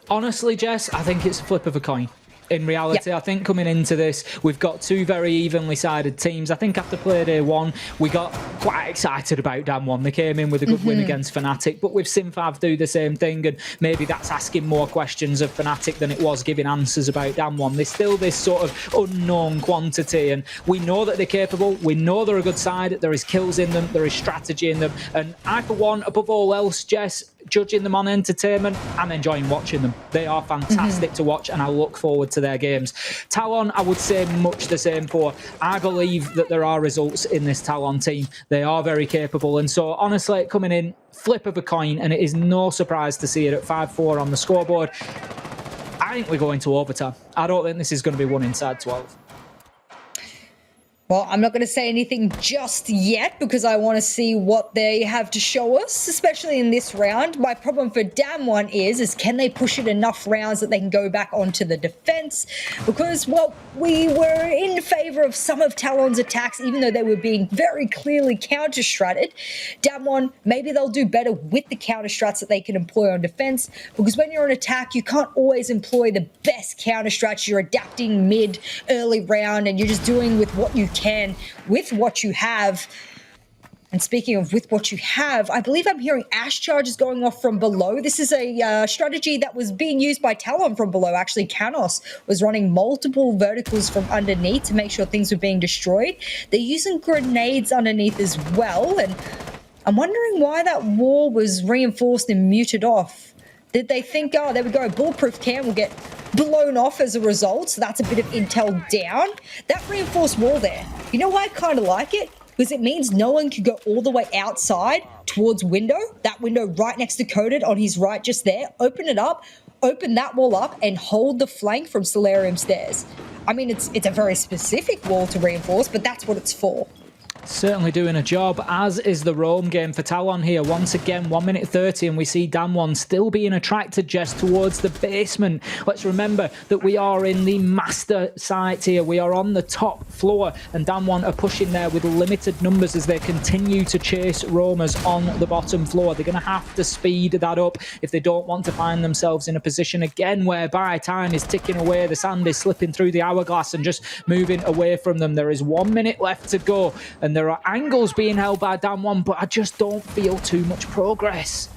Honestly, Jess, I think it's a flip of a coin. In reality, I think coming into this, we've got 2 very evenly sided teams. I think after Playday 1, we got quite excited about Damwon. They came in with a good win against Fnatic, but we've seen Fav do the same thing, and maybe that's asking more questions of Fnatic than it was giving answers about Damwon. There's still this sort of unknown quantity, and we know that they're capable. We know they're a good side. There is kills in them. There is strategy in them. And I, for one, above all else, Jess, judging them on entertainment, I'm enjoying watching them. They are fantastic to watch, and I look forward to their games. Talon, I would say much the same for. I believe that there are results in this Talon team. They are very capable, and so honestly, coming in, flip of a coin, and it is no surprise to see it at 5-4 on the scoreboard. I think we're going to overtime. I don't think this is going to be won inside 12. Well, I'm not going to say anything just yet because I want to see what they have to show us, especially in this round. My problem for Damwon is can they push it enough rounds that they can go back onto the defense? Because, well, we were in favor of some of Talon's attacks, even though they were being very clearly counter-stratted. Damwon, maybe they'll do better with the counter-strats that they can employ on defense, because when you're on attack, you can't always employ the best counter-strats. You're adapting mid, early round, and you're just doing with what you can with what you have. And speaking of with what you have, I believe I'm hearing Ash charges going off from below. This is a strategy that was being used by Talon from below. Actually, Canos was running multiple verticals from underneath to make sure things were being destroyed. They're using grenades underneath as well, and I'm wondering why that wall was reinforced and muted off. Did they think, oh, there we go, bulletproof cam will get blown off as a result, so that's a bit of intel down. That reinforced wall there, you know why I kind of like it? Because it means no one can go all the way outside towards window. That window right next to Coded on his right just there. Open it up, open that wall up, and hold the flank from Solarium stairs. I mean, it's a very specific wall to reinforce, but that's what it's for. Certainly doing a job, as is the Rome game for Talon here. Once again, 1 minute 30, and we see Damwon still being attracted, Jess, towards the basement. Let's remember that we are in the master site here. We are on the top floor, and Damwon are pushing there with limited numbers as they continue to chase roamers on the bottom floor. They're going to have to speed that up if they don't want to find themselves in a position again whereby time is ticking away, the sand is slipping through the hourglass and just moving away from them. There is 1 minute left to go, and there are angles being held by Damwon, but I just don't feel too much progress.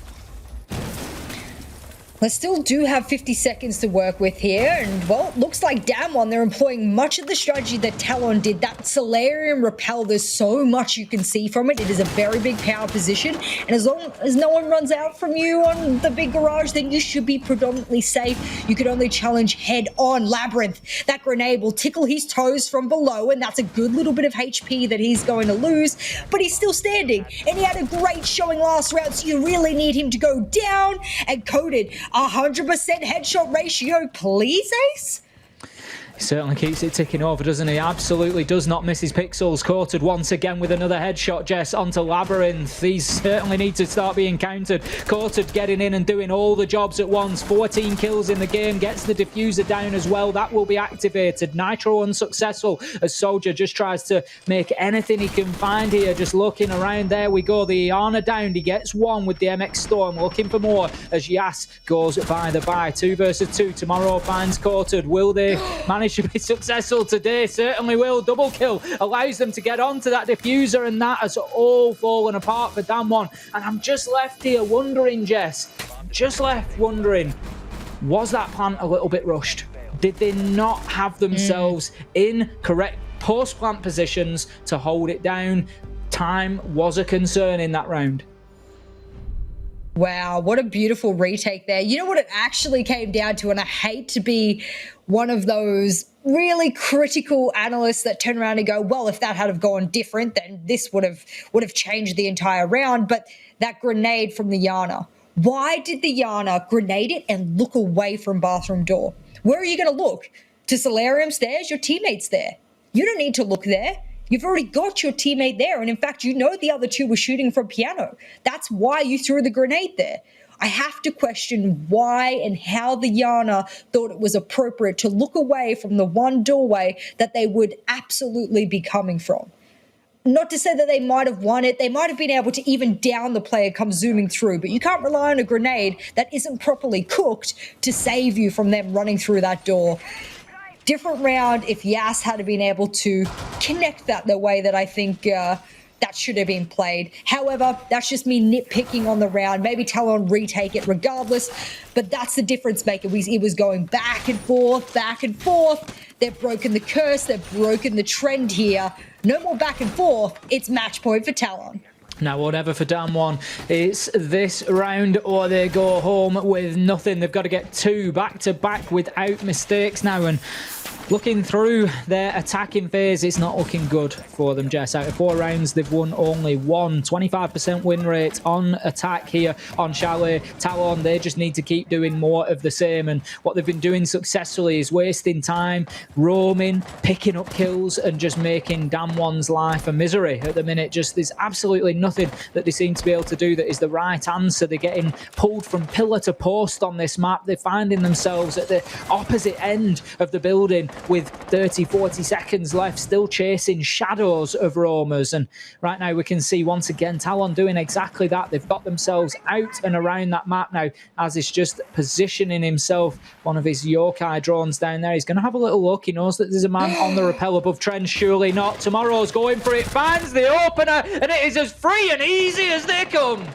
They still do have 50 seconds to work with here, and well, it looks like Damwon, they're employing much of the strategy that Talon did. That Solarium Repel, there's so much you can see from it. It is a very big power position, and as long as no one runs out from you on the big garage, then you should be predominantly safe. You could only challenge head on. Labyrinth, that grenade will tickle his toes from below, and that's a good little bit of HP that he's going to lose, but he's still standing, and he had a great showing last round, so you really need him to go down. And Coded, 100% headshot ratio, please, Ace? He certainly keeps it ticking over, doesn't he? Absolutely does not miss his pixels. Courted once again with another headshot, Jess, onto Labyrinth. These certainly need to start being countered. Courted getting in and doing all the jobs at once. 14 kills in the game, gets the diffuser down as well. That will be activated. Nitro unsuccessful as Soldier just tries to make anything he can find here. Just looking around. There we go. The Iana down. He gets one with the MX Storm. Looking for more as Yas goes by the bye. 2 versus 2. Tomorrow finds Courted. Will they manage to be successful today? Certainly will. Double kill allows them to get onto that diffuser, and that has all fallen apart for Damwon. And I'm just left here wondering, Jess, was that plant a little bit rushed? Did they not have themselves in correct post-plant positions to hold it down? Time was a concern in that round. Wow, what a beautiful retake there. You know what it actually came down to, and I hate to be one of those really critical analysts that turn around and go, well, if that had have gone different, then this would have changed the entire round. But that grenade from the Yana, why did the Yana grenade it and look away from bathroom door? Where are you going to look? To Solarium stairs? Your teammate's there. You don't need to look there. You've already got your teammate there. And in fact, you know the other two were shooting from piano. That's why you threw the grenade there. I have to question why and how the Yana thought it was appropriate to look away from the one doorway that they would absolutely be coming from. Not to say that they might have won it. They might have been able to even down the player come zooming through, but you can't rely on a grenade that isn't properly cooked to save you from them running through that door. Different round if Yas had been able to connect that the way that I think that should have been played. However, that's just me nitpicking on the round. Maybe Talon retake it regardless, but that's the difference maker. It was going back and forth, back and forth. They've broken the curse. They've broken the trend here. No more back and forth. It's match point for Talon. Now, whatever for Damwon, it's this round or they go home with nothing. They've got to get 2 back-to-back without mistakes now, and looking through their attacking phase, it's not looking good for them, Jess. Out of 4 rounds, they've won only 1. 25% win rate on attack here on Chalet. Talon, they just need to keep doing more of the same, and what they've been doing successfully is wasting time, roaming, picking up kills, and just making Damwon's life a misery. At the minute, just there's absolutely nothing that they seem to be able to do that is the right answer. They're getting pulled from pillar to post on this map. They're finding themselves at the opposite end of the building with 30, 40 seconds left, still chasing shadows of roamers. And right now we can see once again Talon doing exactly that. They've got themselves out and around that map now, as is just positioning himself. One of his yokai drones down there. He's going to have a little look. He knows that there's a man on the rappel above trend. Surely not. Tomorrow's going for it. Finds the opener, and it is as free and easy as they come.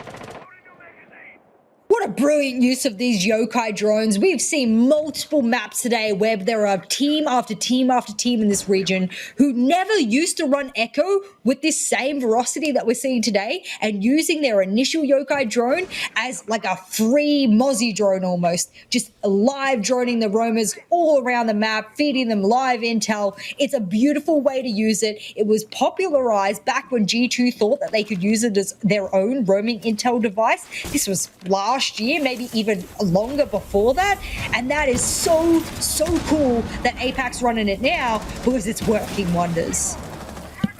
What a brilliant use of these yokai drones. We've seen multiple maps today where there are team after team after team in this region who never used to run Echo with this same veracity that we're seeing today, and using their initial yokai drone as like a free Mozzie drone almost. Just live droning the roamers all around the map, feeding them live intel. It's a beautiful way to use it. It was popularized back when G2 thought that they could use it as their own roaming intel device. This was last year, maybe even longer before that, and that is so cool that APAC's running it now because it's working wonders.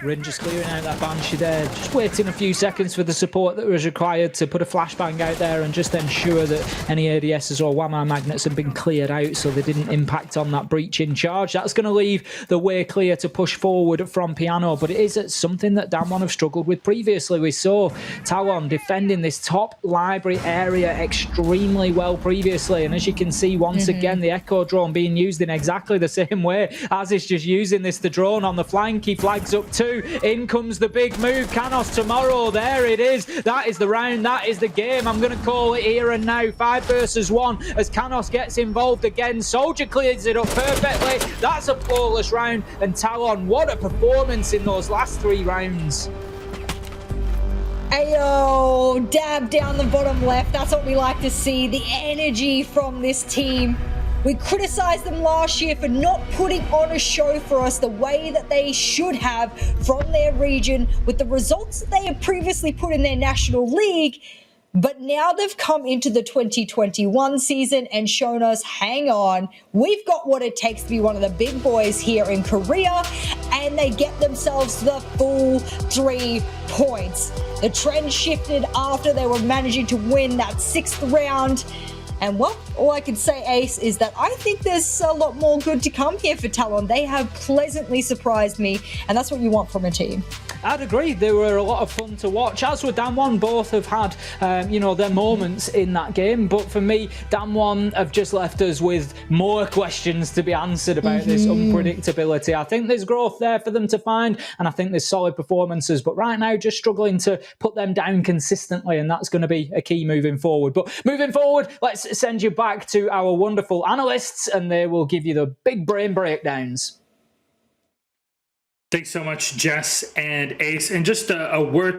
Rin just clearing out that Banshee there, just waiting a few seconds for the support that was required to put a flashbang out there and just ensure that any ADSs or Whammer magnets had been cleared out so they didn't impact on that breach in charge. That's going to leave the way clear to push forward from Piano, but it is something that Damwon have struggled with previously. We saw Talon defending this top library area extremely well previously, and as you can see, once again, the Echo drone being used in exactly the same way. Az is just using this, the drone on the flank. He flags up 2. In comes the big move. Canos tomorrow. There it is. That is the round. That is the game. I'm going to call it here and now. 5 versus 1 as Canos gets involved again. Soldier clears it up perfectly. That's a flawless round. And Talon, what a performance in those last 3 rounds. Ayo, dab down the bottom left. That's what we like to see. The energy from this team. We criticised them last year for not putting on a show for us the way that they should have from their region with the results that they had previously put in their national league. But now they've come into the 2021 season and shown us, hang on, we've got what it takes to be one of the big boys here in Korea, and they get themselves the full 3 points. The trend shifted after they were managing to win that 6th round. And well, all I can say, Ace, is that I think there's a lot more good to come here for Talon. They have pleasantly surprised me, and that's what you want from a team. I'd agree. They were a lot of fun to watch. As with Damwon, both have had, their moments in that game. But for me, Damwon have just left us with more questions to be answered about this unpredictability. I think there's growth there for them to find, and I think there's solid performances. But right now, just struggling to put them down consistently, and that's going to be a key moving forward. But moving forward, let's send you back to our wonderful analysts, and they will give you the big brain breakdowns. Thanks so much, Jess and Ace. And just a word